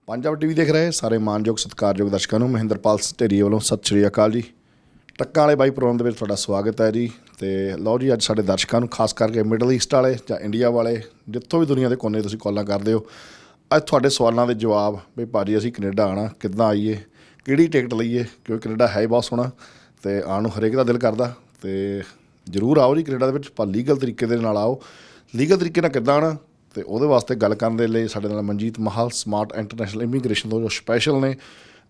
Punjab TV देख रहे सारे मानयोग सत्कारयोग दर्शकों ਨੂੰ ਮਹਿੰਦਰਪਾਲ ਢੇਰੀਏ ਵੱਲੋਂ ਸਤਿ ਸ਼੍ਰੀ ਅਕਾਲ ਜੀ। ਟੱਕਾਂ ਵਾਲੇ ਬਾਈ ਪ੍ਰੋਗਰਾਮ ਦੇ ਵਿੱਚ ਤੁਹਾਡਾ ਸਵਾਗਤ ਹੈ ਜੀ। ਤੇ ਲਓ ਜੀ, ਅੱਜ ਸਾਡੇ ਦਰਸ਼ਕਾਂ ਨੂੰ ਖਾਸ ਕਰਕੇ ਮਿਡਲ ਈਸਟ ਵਾਲੇ ਜਾਂ ਇੰਡੀਆ ਵਾਲੇ ਜਿੱਥੋਂ ਵੀ ਦੁਨੀਆ ਦੇ ਕੋਨੇ ਤੁਸੀਂ ਕਾਲਾਂ ਕਰਦੇ ਹੋ, ਅੱਜ ਤੁਹਾਡੇ ਸਵਾਲਾਂ ਦੇ ਜਵਾਬ ਵੀ ਭਾਜੀ ਅਸੀਂ ਕੈਨੇਡਾ ਆਉਣਾ ਕਿੱਦਾਂ ਆਈਏ, ਕਿਹੜੀ ਟਿਕਟ ਲਈਏ, ਕਿਉਂਕਿ ਕੈਨੇਡਾ ਹੈ ਹੀ ਬਹੁਤ ਸੋਹਣਾ ਅਤੇ ਆਉਣ ਨੂੰ ਹਰੇਕ ਦਾ ਦਿਲ ਕਰਦਾ। ਅਤੇ ਜ਼ਰੂਰ ਆਓ ਜੀ ਕੈਨੇਡਾ ਦੇ ਵਿੱਚ, ਪਰ ਲੀਗਲ ਤਰੀਕੇ ਦੇ ਨਾਲ ਆਓ। ਲੀਗਲ ਤਰੀਕੇ ਨਾਲ ਕਿੱਦਾਂ ਆਉਣਾ ਅਤੇ ਉਹਦੇ ਵਾਸਤੇ ਗੱਲ ਕਰਨ ਦੇ ਲਈ ਸਾਡੇ ਨਾਲ ਮਨਜੀਤ ਮਾਹਲ ਸਮਾਰਟ ਇੰਟਰਨੈਸ਼ਨਲ ਇਮੀਗ੍ਰੇਸ਼ਨ ਤੋਂ ਜੋ ਸਪੈਸ਼ਲ ਨੇ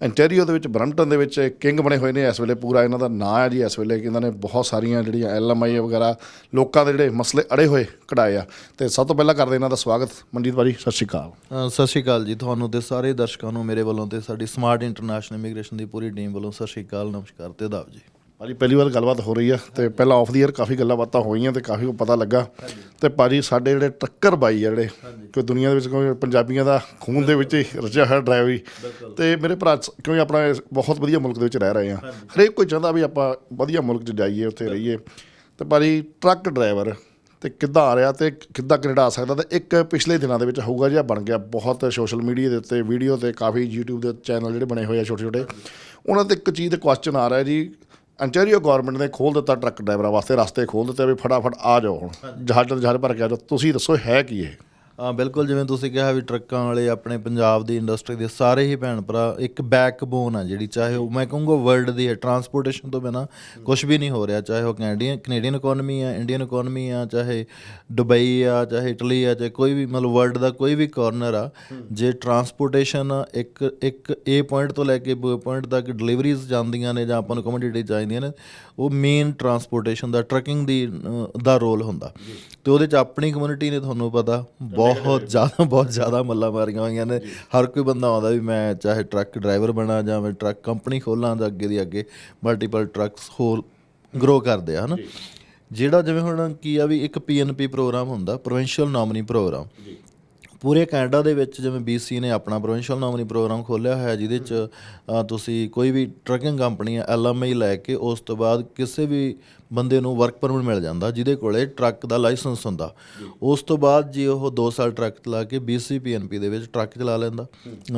ਇੰਟੈਰੀਓ ਦੇ ਵਿੱਚ ਬਰੰਪਟਨ ਦੇ ਵਿੱਚ ਕਿੰਗ ਬਣੇ ਹੋਏ ਨੇ ਇਸ ਵੇਲੇ। ਪੂਰਾ ਇਹਨਾਂ ਦਾ ਨਾਂ ਹੈ ਜੀ ਇਸ ਵੇਲੇ ਕਿ ਇਹਨਾਂ ਨੇ ਬਹੁਤ ਸਾਰੀਆਂ ਜਿਹੜੀਆਂ LMI ਵਗੈਰਾ ਲੋਕਾਂ ਦੇ ਜਿਹੜੇ ਮਸਲੇ ਅੜੇ ਹੋਏ ਕਢਾਏ ਆ। ਅਤੇ ਸਭ ਤੋਂ ਪਹਿਲਾਂ ਕਰਦੇ ਇਹਨਾਂ ਦਾ ਸਵਾਗਤ ਮਨਜੀਤ ਭਾਜੀ, ਸਤਿ ਸ਼੍ਰੀ ਅਕਾਲ। ਸਤਿ ਸ਼੍ਰੀ ਅਕਾਲ ਜੀ ਤੁਹਾਨੂੰ ਅਤੇ ਸਾਰੇ ਦਰਸ਼ਕਾਂ ਨੂੰ ਮੇਰੇ ਵੱਲੋਂ ਅਤੇ ਸਾਡੀ ਸਮਾਰਟ ਇੰਟਰਨੈਸ਼ਨਲ ਇਮੀਗ੍ਰੇਸ਼ਨ ਦੀ ਪੂਰੀ ਟੀਮ ਵੱਲੋਂ ਸਤਿ ਸ਼੍ਰੀ ਅਕਾਲ, ਨਮਸਕਾਰ ਅਤੇ ਅਦਾਬ ਜੀ। ਭਾਜੀ ਪਹਿਲੀ ਵਾਰ ਗੱਲਬਾਤ ਹੋ ਰਹੀ ਆ ਅਤੇ ਪਹਿਲਾਂ ਆਫ ਦੀ ਏਅਰ ਕਾਫੀ ਗੱਲਾਂ ਬਾਤਾਂ ਹੋਈਆਂ ਅਤੇ ਕਾਫੀ ਪਤਾ ਲੱਗਾ। ਅਤੇ ਭਾਜੀ ਸਾਡੇ ਜਿਹੜੇ ਟੱਕਰ ਬਾਈ ਆ ਜਿਹੜੇ ਕਿ ਦੁਨੀਆ ਦੇ ਵਿੱਚ ਕੋਈ ਪੰਜਾਬੀਆਂ ਦਾ ਖੂਨ ਦੇ ਵਿੱਚ ਹੀ ਰਚਿਆ ਹੋਇਆ ਡਰਾਈਵਰੀ, ਅਤੇ ਮੇਰੇ ਭਰਾ ਕਿਉਂਕਿ ਆਪਣਾ ਬਹੁਤ ਵਧੀਆ ਮੁਲਕ ਦੇ ਵਿੱਚ ਰਹਿ ਰਹੇ ਹਾਂ, ਹਰੇਕ ਕੋਈ ਚਾਹੁੰਦਾ ਵੀ ਆਪਾਂ ਵਧੀਆ ਮੁਲਕ 'ਚ ਜਾਈਏ, ਉੱਥੇ ਰਹੀਏ। ਅਤੇ ਭਾਜੀ ਟਰੱਕ ਡਰਾਈਵਰ ਅਤੇ ਕਿੱਦਾਂ ਆ ਰਿਹਾ ਅਤੇ ਕਿੱਦਾਂ ਕੈਨੇਡਾ ਆ ਸਕਦਾ। ਅਤੇ ਇੱਕ ਪਿਛਲੇ ਦਿਨਾਂ ਦੇ ਵਿੱਚ ਹੋਊਗਾ ਜਿਹਾ ਬਣ ਗਿਆ, ਬਹੁਤ ਸੋਸ਼ਲ ਮੀਡੀਆ ਦੇ ਉੱਤੇ ਵੀਡੀਓ 'ਤੇ ਕਾਫੀ YouTube ਦੇ ਚੈਨਲ ਜਿਹੜੇ ਬਣੇ ਹੋਏ ਆ ਛੋਟੇ ਛੋਟੇ, ਉਹਨਾਂ 'ਤੇ ਇੱਕ ਚੀਜ਼ ਦਾ ਕੁਐਸਚਨ ਆ ਰਿਹਾ ਜੀ। ਅੰਟੈਰੀਓ ਗੌਰਮੈਂਟ ਨੇ ਖੋਲ੍ਹ ਦਿੱਤਾ ਟਰੱਕ ਡਰਾਈਵਰਾਂ ਵਾਸਤੇ, ਰਸਤੇ ਖੋਲ੍ਹ ਦਿੱਤੇ ਵੀ ਫਟਾਫਟ ਆ ਜਾਓ, ਹੁਣ ਜਹਾਜ਼ ਭਰ ਕੇ ਆ ਜਾਓ। ਤੁਸੀਂ ਦੱਸੋ ਹੈ ਕੀ ਇਹ? ਬਿਲਕੁਲ, ਜਿਵੇਂ ਤੁਸੀਂ ਕਿਹਾ ਵੀ ਟਰੱਕਾਂ ਵਾਲੇ ਆਪਣੇ ਪੰਜਾਬ ਦੀ ਇੰਡਸਟਰੀ ਦੇ ਸਾਰੇ ਹੀ ਭੈਣ ਭਰਾ ਇੱਕ ਬੈਕਬੋਨ ਆ ਜਿਹੜੀ, ਚਾਹੇ ਉਹ ਮੈਂ ਕਹੂੰਗਾ ਵਰਲਡ ਦੀ ਹੈ। ਟਰਾਂਸਪੋਰਟੇਸ਼ਨ ਤੋਂ ਬਿਨਾਂ ਕੁਛ ਵੀ ਨਹੀਂ ਹੋ ਰਿਹਾ, ਚਾਹੇ ਉਹ ਕੈਨੇਡੀਅਨ ਇਕੋਨਮੀ ਆ, ਇੰਡੀਅਨ ਇਕੋਨਮੀ ਆ, ਚਾਹੇ ਦੁਬਈ ਆ, ਚਾਹੇ ਇਟਲੀ ਆ, ਚਾਹੇ ਕੋਈ ਵੀ ਮਤਲਬ ਵਰਲਡ ਦਾ ਕੋਈ ਵੀ ਕਾਰਨਰ ਆ। ਜੇ ਟਰਾਂਸਪੋਰਟੇਸ਼ਨ ਇੱਕ A ਪੁਆਇੰਟ ਤੋਂ ਲੈ ਕੇ B ਪੁਆਇੰਟ ਤੱਕ ਡਿਲੀਵਰੀਜ਼ ਜਾਂਦੀਆਂ ਨੇ ਜਾਂ ਆਪਾਂ ਨੂੰ ਕਮੋਡਿਟੀ ਚਾਹੀਦੀਆਂ ਨੇ, ਉਹ ਮੇਨ ਟਰਾਂਸਪੋਰਟੇਸ਼ਨ ਦਾ ਦਾ ਰੋਲ ਹੁੰਦਾ। ਅਤੇ ਉਹਦੇ 'ਚ ਆਪਣੀ ਕਮਿਊਨਿਟੀ ਨੇ ਤੁਹਾਨੂੰ ਪਤਾ ਬਹੁਤ ਜ਼ਿਆਦਾ ਮੱਲਾਂ ਮਾਰੀਆਂ ਹੋਈਆਂ ਨੇ। ਹਰ ਕੋਈ ਬੰਦਾ ਆਉਂਦਾ ਵੀ ਮੈਂ ਚਾਹੇ ਟਰੱਕ ਡਰਾਈਵਰ ਬਣਾ ਜਾਂ ਮੈਂ ਟਰੱਕ ਕੰਪਨੀ ਖੋਲ੍ਹਾਂ ਜਾਂ ਅੱਗੇ ਦੀ ਅੱਗੇ ਮਲਟੀਪਲ ਟਰੱਕਸ ਹੋਰ ਗਰੋ ਕਰਦੇ ਆ, ਹੈ ਨਾ। ਜਿਹੜਾ ਜਿਵੇਂ ਹੁਣ ਕੀ ਆ ਵੀ ਇੱਕ PNP ਪ੍ਰੋਗਰਾਮ ਹੁੰਦਾ, ਪ੍ਰੋਵਿੰਸ਼ੀਅਲ ਨੋਮਨੀ ਪ੍ਰੋਗਰਾਮ। ਪੂਰੇ ਕੈਨੇਡਾ ਦੇ ਵਿੱਚ ਜਿਵੇਂ BC ਨੇ ਆਪਣਾ ਪ੍ਰੋਵਿੰਸ਼ੀਅਲ ਨੋਮਨੀ ਪ੍ਰੋਗਰਾਮ ਖੋਲ੍ਹਿਆ ਹੋਇਆ, ਜਿਹਦੇ 'ਚ ਤੁਸੀਂ ਕੋਈ ਵੀ ਟਰੱਕਿੰਗ ਕੰਪਨੀ ਆ LMI ਲੈ ਕੇ ਉਸ ਤੋਂ ਬਾਅਦ ਕਿਸੇ ਵੀ ਬੰਦੇ ਨੂੰ ਵਰਕ ਪਰਮਿਟ ਮਿਲ ਜਾਂਦਾ ਜਿਹਦੇ ਕੋਲ ਟਰੱਕ ਦਾ ਲਾਇਸੈਂਸ ਹੁੰਦਾ। ਉਸ ਤੋਂ ਬਾਅਦ ਜੇ ਉਹ 2 ਸਾਲ ਟਰੱਕ ਚਲਾ ਕੇ BC PNP ਦੇ ਵਿੱਚ ਟਰੱਕ ਚਲਾ ਲੈਂਦਾ,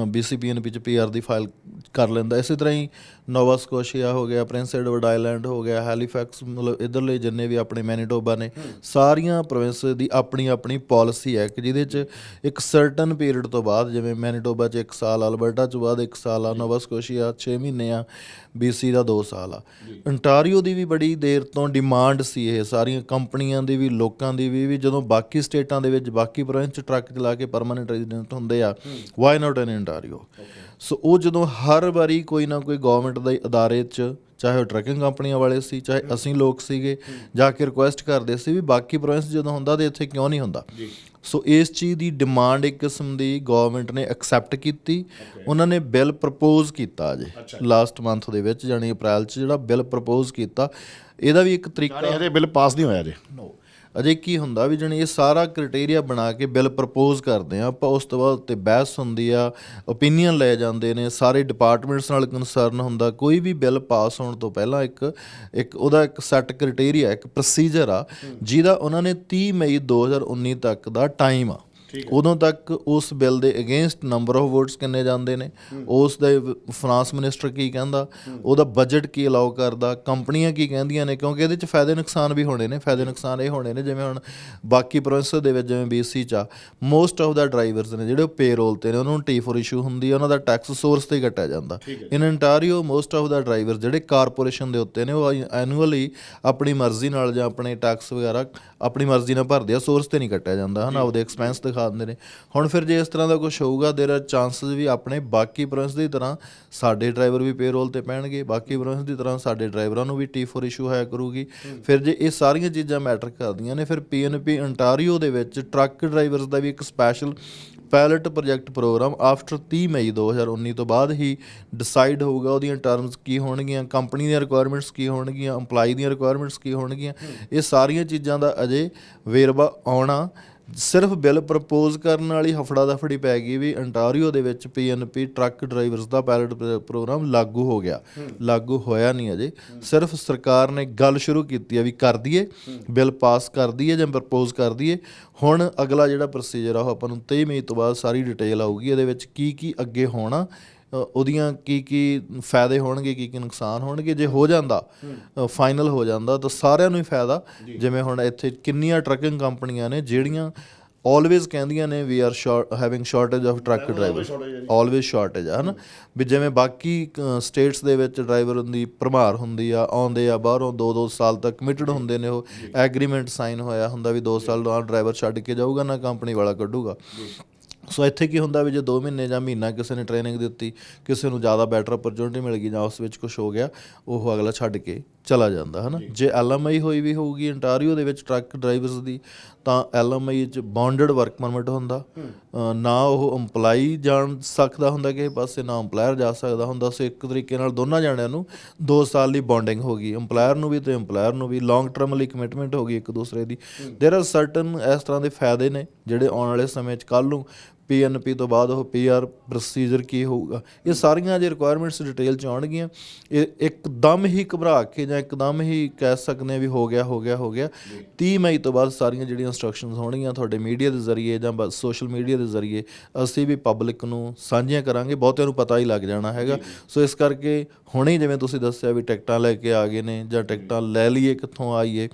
BC PNP 'ਚ PR ਦੀ ਫਾਈਲ ਕਰ ਲੈਂਦਾ। ਇਸੇ ਤਰ੍ਹਾਂ ਹੀ ਨੋਵਾ ਸਕੋਸ਼ੀਆ ਹੋ ਗਿਆ, ਪ੍ਰਿੰਸ ਐਡਵਰਡ ਆਈਲੈਂਡ ਹੋ ਗਿਆ, ਹੈਲੀਫੈਕਸ, ਮਤਲਬ ਇੱਧਰਲੇ ਜਿੰਨੇ ਵੀ ਆਪਣੇ ਮੈਨੀਟੋਬਾ ਨੇ, ਸਾਰੀਆਂ ਪ੍ਰੋਵਿੰਸ ਦੀ ਆਪਣੀ ਆਪਣੀ ਪਾਲਿਸੀ ਹੈ ਕਿ ਜਿਹਦੇ 'ਚ ਇੱਕ ਸਰਟਨ ਪੀਰੀਅਡ ਤੋਂ ਬਾਅਦ, ਜਿਵੇਂ ਮੈਨੀਟੋਬਾ 'ਚ 1 ਸਾਲ, ਅਲਬਰਟਾ 'ਚ ਬਾਅਦ 1 ਸਾਲ ਆ, ਨੋਵਾ ਸਕੋਸ਼ੀਆ 6 ਮਹੀਨੇ ਆ, BC ਦਾ 2 ਸਾਲ ਆ। ਅੰਟਾਰੀਓ ਦੀ ਵੀ ਬੜੀ ਦੇਰ ਤੋਂ ਡਿਮਾਂਡ ਸੀ, ਇਹ ਸਾਰੀਆਂ ਕੰਪਨੀਆਂ ਦੀ ਵੀ ਲੋਕਾਂ ਦੀ ਵੀ ਜਦੋਂ ਬਾਕੀ ਸਟੇਟਾਂ ਦੇ ਵਿੱਚ ਬਾਕੀ ਪ੍ਰੋਵਿੰਸ 'ਚ ਟਰੱਕ ਚਲਾ ਕੇ ਪਰਮਾਨੈਂਟ ਰੈਜ਼ੀਡੈਂਟ ਹੁੰਦੇ ਆ, ਵਾਈ ਨਾਟ ਇਨ ਅੰਟਾਰੀਓ। ਸੋ ਉਹ ਜਦੋਂ ਹਰ ਵਾਰੀ ਕੋਈ ਨਾ ਕੋਈ ਗੌਰਮੈਂਟ ਦੇ ਅਦਾਰੇ 'ਚ, ਚਾਹੇ ਉਹ ਟਰੱਕਿੰਗ ਕੰਪਨੀਆਂ ਵਾਲੇ ਸੀ, ਚਾਹੇ ਅਸੀਂ ਲੋਕ ਸੀਗੇ, ਜਾ ਕੇ ਰਿਕੁਐਸਟ ਕਰਦੇ ਸੀ ਵੀ ਬਾਕੀ ਪ੍ਰੋਵਿੰਸ ਜਦੋਂ ਹੁੰਦਾ ਤਾਂ ਇੱਥੇ ਕਿਉਂ ਨਹੀਂ ਹੁੰਦਾ। ਸੋ ਇਸ ਚੀਜ਼ ਦੀ ਡਿਮਾਂਡ ਇੱਕ ਕਿਸਮ ਦੀ ਗੌਰਮੈਂਟ ਨੇ ਐਕਸੈਪਟ ਕੀਤੀ। ਉਹਨਾਂ ਨੇ ਬਿੱਲ ਪ੍ਰਪੋਜ਼ ਕੀਤਾ ਅਜੇ ਲਾਸਟ ਮੰਥ ਦੇ ਵਿੱਚ, ਜਾਣੀ ਅਪ੍ਰੈਲ 'ਚ ਜਿਹੜਾ ਬਿੱਲ ਪ੍ਰਪੋਜ਼ ਕੀਤਾ। ਇਹਦਾ ਵੀ ਇੱਕ ਤਰੀਕਾ, ਅਜੇ ਬਿੱਲ ਪਾਸ ਨਹੀਂ ਹੋਇਆ ਜੀ। ਅਜੇ ਕੀ ਹੁੰਦਾ ਵੀ ਜਾਣੀ ਇਹ ਸਾਰਾ ਕ੍ਰਾਈਟੇਰੀਆ ਬਣਾ ਕੇ ਬਿੱਲ ਪ੍ਰਪੋਜ਼ ਕਰਦੇ ਹਾਂ ਆਪਾਂ, ਉਸ ਤੋਂ ਬਾਅਦ ਉੱਤੇ ਬਹਿਸ ਹੁੰਦੀ ਆ, ਓਪੀਨੀਅਨ ਲਏ ਜਾਂਦੇ ਨੇ, ਸਾਰੇ ਡਿਪਾਰਟਮੈਂਟਸ ਨਾਲ ਕੰਸਰਨ ਹੁੰਦਾ। ਕੋਈ ਵੀ ਬਿੱਲ ਪਾਸ ਹੋਣ ਤੋਂ ਪਹਿਲਾਂ ਇੱਕ ਉਹਦਾ ਇੱਕ ਸੈੱਟ ਕ੍ਰਾਈਟੇਰੀਆ, ਇੱਕ ਪ੍ਰੋਸੀਜਰ ਆ ਜਿਹਦਾ ਉਹਨਾਂ ਨੇ 30 ਮਈ 2019 ਤੱਕ ਦਾ ਟਾਈਮ ਆ। ਉਦੋਂ ਤੱਕ ਉਸ ਬਿੱਲ ਦੇ ਅਗੇਂਸਟ ਨੰਬਰ ਆਫ ਵੋਟਸ ਕਿੰਨੇ ਜਾਂਦੇ ਨੇ, ਉਸ ਦੇ ਫਾਈਨਾਂਸ ਮਿਨਿਸਟਰ ਕੀ ਕਹਿੰਦਾ, ਉਹਦਾ ਬਜਟ ਕੀ ਅਲਾਓ ਕਰਦਾ, ਕੰਪਨੀਆਂ ਕੀ ਕਹਿੰਦੀਆਂ ਨੇ, ਕਿਉਂਕਿ ਇਹਦੇ 'ਚ ਫਾਇਦੇ ਨੁਕਸਾਨ ਵੀ ਹੋਣੇ ਨੇ। ਫਾਇਦੇ ਨੁਕਸਾਨ ਇਹ ਹੋਣੇ ਨੇ ਜਿਵੇਂ ਹੁਣ ਬਾਕੀ ਪ੍ਰੋਵਿੰਸ ਦੇ ਵਿੱਚ, ਜਿਵੇਂ BC 'ਚ ਆ, ਮੋਸਟ ਆਫ ਦਾ ਡਰਾਈਵਰਸ ਨੇ ਜਿਹੜੇ ਉਹ ਪੇਰੋਲ 'ਤੇ ਨੇ, ਉਹਨਾਂ ਨੂੰ T4 ਇਸ਼ੂ ਹੁੰਦੀ ਹੈ, ਉਹਨਾਂ ਦਾ ਟੈਕਸ ਸੋਰਸ 'ਤੇ ਕੱਟਿਆ ਜਾਂਦਾ। In Ontario most of the driver ਜਿਹੜੇ ਕਾਰਪੋਰੇਸ਼ਨ ਦੇ ਉੱਤੇ ਨੇ, ਉਹ ਐਨੂਅਲੀ ਆਪਣੀ ਮਰਜ਼ੀ ਨਾਲ ਜਾਂ ਆਪਣੇ ਟੈਕਸ ਵਗੈਰਾ ਆਪਣੀ ਮਰਜ਼ੀ ਨਾਲ ਭਰਦੇ ਆ, ਸੋਰਸ 'ਤੇ ਨਹੀਂ ਕੱਟਿਆ ਜਾਂਦਾ, ਹੈ ਨਾ, ਆਪਦੇ ਐਕਸਪੈਂਸ ਦਿਖਾ ਦਿੰਦੇ ਨੇ। ਹੁਣ ਫਿਰ ਜੇ ਇਸ ਤਰ੍ਹਾਂ ਦਾ ਕੁਛ ਹੋਊਗਾ, ਦੇਰ ਆਰ ਚਾਂਸਿਸ ਵੀ ਆਪਣੇ ਬਾਕੀ ਪ੍ਰੋਵਿੰਸ ਦੀ ਤਰ੍ਹਾਂ ਸਾਡੇ ਡਰਾਈਵਰ ਵੀ ਪੇਰੋਲ 'ਤੇ ਪੈਣਗੇ, ਬਾਕੀ ਪ੍ਰੋਵਿੰਸ ਦੀ ਤਰ੍ਹਾਂ ਸਾਡੇ ਡਰਾਈਵਰਾਂ ਨੂੰ ਵੀ T4 ਇਸ਼ੂ ਹੋਇਆ ਕਰੂਗੀ। ਫਿਰ ਜੇ ਇਹ ਸਾਰੀਆਂ ਚੀਜ਼ਾਂ ਮੈਟਰ ਕਰਦੀਆਂ ਨੇ, ਫਿਰ PNP ਅੰਟਾਰੀਓ ਦੇ ਵਿੱਚ ਟਰੱਕ ਡਰਾਈਵਰਸ ਦਾ ਵੀ ਇੱਕ special pilot project program after 30 May 2019 ਤੋਂ ਬਾਅਦ ਹੀ ਡਿਸਾਈਡ ਹੋਊਗਾ। ਉਹਦੀਆਂ ਟਰਮਸ ਕੀ ਹੋਣਗੀਆਂ, ਕੰਪਨੀ ਦੀਆਂ ਰਿਕੁਆਇਰਮੈਂਟਸ ਕੀ ਹੋਣਗੀਆਂ, ਇੰਪਲਾਈ ਦੀਆਂ ਰਿਕੁਆਇਰਮੈਂਟਸ ਕੀ ਹੋਣਗੀਆਂ, ਇਹ ਸਾਰੀਆਂ ਚੀਜ਼ਾਂ ਦਾ ਅਜੇ ਵੇਰਵਾ ਆਉਣਾ। ਸਿਰਫ ਬਿੱਲ ਪ੍ਰਪੋਜ਼ ਕਰਨ ਵਾਲੀ ਹਫੜਾ ਦਫੜੀ ਪੈ ਗਈ ਵੀ ਅੰਟਾਰੀਓ ਦੇ ਵਿੱਚ PNP ਟਰੱਕ ਡਰਾਈਵਰਸ ਦਾ ਪਾਇਲਟ ਪ੍ਰੋਗਰਾਮ ਲਾਗੂ ਹੋ ਗਿਆ। ਲਾਗੂ ਹੋਇਆ ਨਹੀਂ ਅਜੇ, ਸਿਰਫ ਸਰਕਾਰ ਨੇ ਗੱਲ ਸ਼ੁਰੂ ਕੀਤੀ ਹੈ ਵੀ ਕਰ ਦਈਏ, ਬਿੱਲ ਪਾਸ ਕਰ ਦਈਏ ਜਾਂ ਪ੍ਰਪੋਜ਼ ਕਰ ਦਈਏ। ਹੁਣ ਅਗਲਾ ਜਿਹੜਾ ਪ੍ਰੋਸੀਜਰ ਆ ਉਹ ਆਪਾਂ ਨੂੰ 23 ਮਈ ਤੋਂ ਬਾਅਦ ਸਾਰੀ ਡਿਟੇਲ ਆਊਗੀ, ਇਹਦੇ ਵਿੱਚ ਕੀ ਕੀ ਅੱਗੇ ਹੋਣਾ, ਉਹਦੀਆਂ ਕੀ ਕੀ ਫਾਇਦੇ ਹੋਣਗੇ, ਕੀ ਕੀ ਨੁਕਸਾਨ ਹੋਣਗੇ। ਜੇ ਹੋ ਜਾਂਦਾ ਫਾਈਨਲ ਹੋ ਜਾਂਦਾ ਤਾਂ ਸਾਰਿਆਂ ਨੂੰ ਹੀ ਫਾਇਦਾ। ਜਿਵੇਂ ਹੁਣ ਇੱਥੇ ਕਿੰਨੀਆਂ ਟਰੱਕਿੰਗ ਕੰਪਨੀਆਂ ਨੇ ਜਿਹੜੀਆਂ ਆਲਵੇਜ਼ ਕਹਿੰਦੀਆਂ ਨੇ we are having shortage of truck driver, always shortage ਆ, ਹੈ ਨਾ। ਵੀ ਜਿਵੇਂ ਬਾਕੀ ਸਟੇਟਸ ਦੇ ਵਿੱਚ ਡਰਾਈਵਰ ਦੀ ਭਰਮਾਰ ਹੁੰਦੀ ਆ, ਆਉਂਦੇ ਆ ਬਾਹਰੋਂ 2-2 ਸਾਲ ਤੱਕ ਕਮਿਟਡ ਹੁੰਦੇ ਨੇ, ਉਹ ਐਗਰੀਮੈਂਟ ਸਾਈਨ ਹੋਇਆ ਹੁੰਦਾ ਵੀ 2 ਸਾਲ ਬਾਅਦ ਡਰਾਈਵਰ ਛੱਡ ਕੇ ਜਾਊਗਾ, ਨਾ ਕੰਪਨੀ ਵਾਲਾ ਕੱਢੂਗਾ। ਸੋ ਇੱਥੇ ਕੀ ਹੁੰਦਾ ਵੀ ਜੇ 2 ਮਹੀਨੇ ਜਾਂ ਮਹੀਨਾ ਕਿਸੇ ਨੇ ਟ੍ਰੇਨਿੰਗ ਦਿੱਤੀ, ਕਿਸੇ ਨੂੰ ਜ਼ਿਆਦਾ ਬੈਟਰ ਅਪਰਚੁਨਿਟੀ ਮਿਲ ਗਈ ਜਾਂ ਉਸ ਵਿੱਚ ਕੁਛ ਹੋ ਗਿਆ, ਉਹ ਅਗਲਾ ਛੱਡ ਕੇ ਚਲਾ ਜਾਂਦਾ, ਹੈ ਨਾ। ਜੇ LMI ਹੋਈ ਵੀ ਹੋਊਗੀ ਅੰਟਾਰੀਓ ਦੇ ਵਿੱਚ ਟਰੱਕ ਡਰਾਈਵਰਸ ਦੀ, ਤਾਂ LMI 'ਚ ਬੌਂਡਡ ਵਰਕ ਪਰਮਿਟ ਹੁੰਦਾ, ਨਾ ਉਹ ਇੰਪਲਾਈ ਜਾਣ ਸਕਦਾ ਹੁੰਦਾ ਕਿਸੇ ਪਾਸੇ, ਨਾ ਇੰਪਲਾਇਰ ਜਾ ਸਕਦਾ ਹੁੰਦਾ। ਸੋ ਇੱਕ ਤਰੀਕੇ ਨਾਲ ਦੋਨਾਂ ਜਾਣਿਆਂ ਨੂੰ 2 ਸਾਲ ਦੀ ਬੌਂਡਿੰਗ ਹੋ ਗਈ, ਇੰਪਲਾਇਰ ਨੂੰ ਵੀ ਅਤੇ ਇੰਪਲਾਇਰ ਨੂੰ ਵੀ। ਲੌਂਗ ਟਰਮ ਲਈ ਕਮਿਟਮੈਂਟ ਹੋ ਗਈ ਇੱਕ ਦੂਸਰੇ ਦੀ। ਦੇਰ ਆਰ ਸਰਟਨ ਇਸ ਤਰ੍ਹਾਂ ਦੇ ਫਾਇਦੇ ਨੇ ਜਿਹੜੇ ਆਉਣ ਵਾਲੇ ਸਮੇਂ 'ਚ ਕੱਲ੍ਹ ਨੂੰ PNP ਤੋਂ ਬਾਅਦ ਉਹ PR ਪ੍ਰੋਸੀਜਰ ਕੀ ਹੋਊਗਾ, ਇਹ ਸਾਰੀਆਂ ਜੇ ਰਿਕੁਆਇਰਮੈਂਟਸ ਡਿਟੇਲ 'ਚ ਆਉਣਗੀਆਂ। ਇਹ ਇੱਕਦਮ ਹੀ ਘਬਰਾ ਕੇ ਜਾਂ ਇੱਕਦਮ ਹੀ ਕਹਿ ਸਕਦੇ ਹਾਂ ਵੀ ਹੋ ਗਿਆ 30 ਮਈ ਤੋਂ ਬਾਅਦ ਸਾਰੀਆਂ ਜਿਹੜੀਆਂ ਇੰਸਟਰਕਸ਼ਨਸ ਹੋਣਗੀਆਂ ਤੁਹਾਡੇ ਮੀਡੀਆ ਦੇ ਜ਼ਰੀਏ ਜਾਂ ਸੋਸ਼ਲ ਮੀਡੀਆ ਦੇ ਜ਼ਰੀਏ ਅਸੀਂ ਵੀ ਪਬਲਿਕ ਨੂੰ ਸਾਂਝੀਆਂ ਕਰਾਂਗੇ, ਬਹੁਤਿਆਂ ਨੂੰ ਪਤਾ ਹੀ ਲੱਗ ਜਾਣਾ ਹੈਗਾ। ਸੋ ਇਸ ਕਰਕੇ ਹੁਣੇ ਜਿਵੇਂ ਤੁਸੀਂ ਦੱਸਿਆ ਵੀ ਟਿਕਟਾਂ ਲੈ ਕੇ ਆ ਗਏ ਨੇ ਜਾਂ ਟਿਕਟਾਂ ਲੈ ਲਈਏ, ਕਿੱਥੋਂ ਆਈਏ,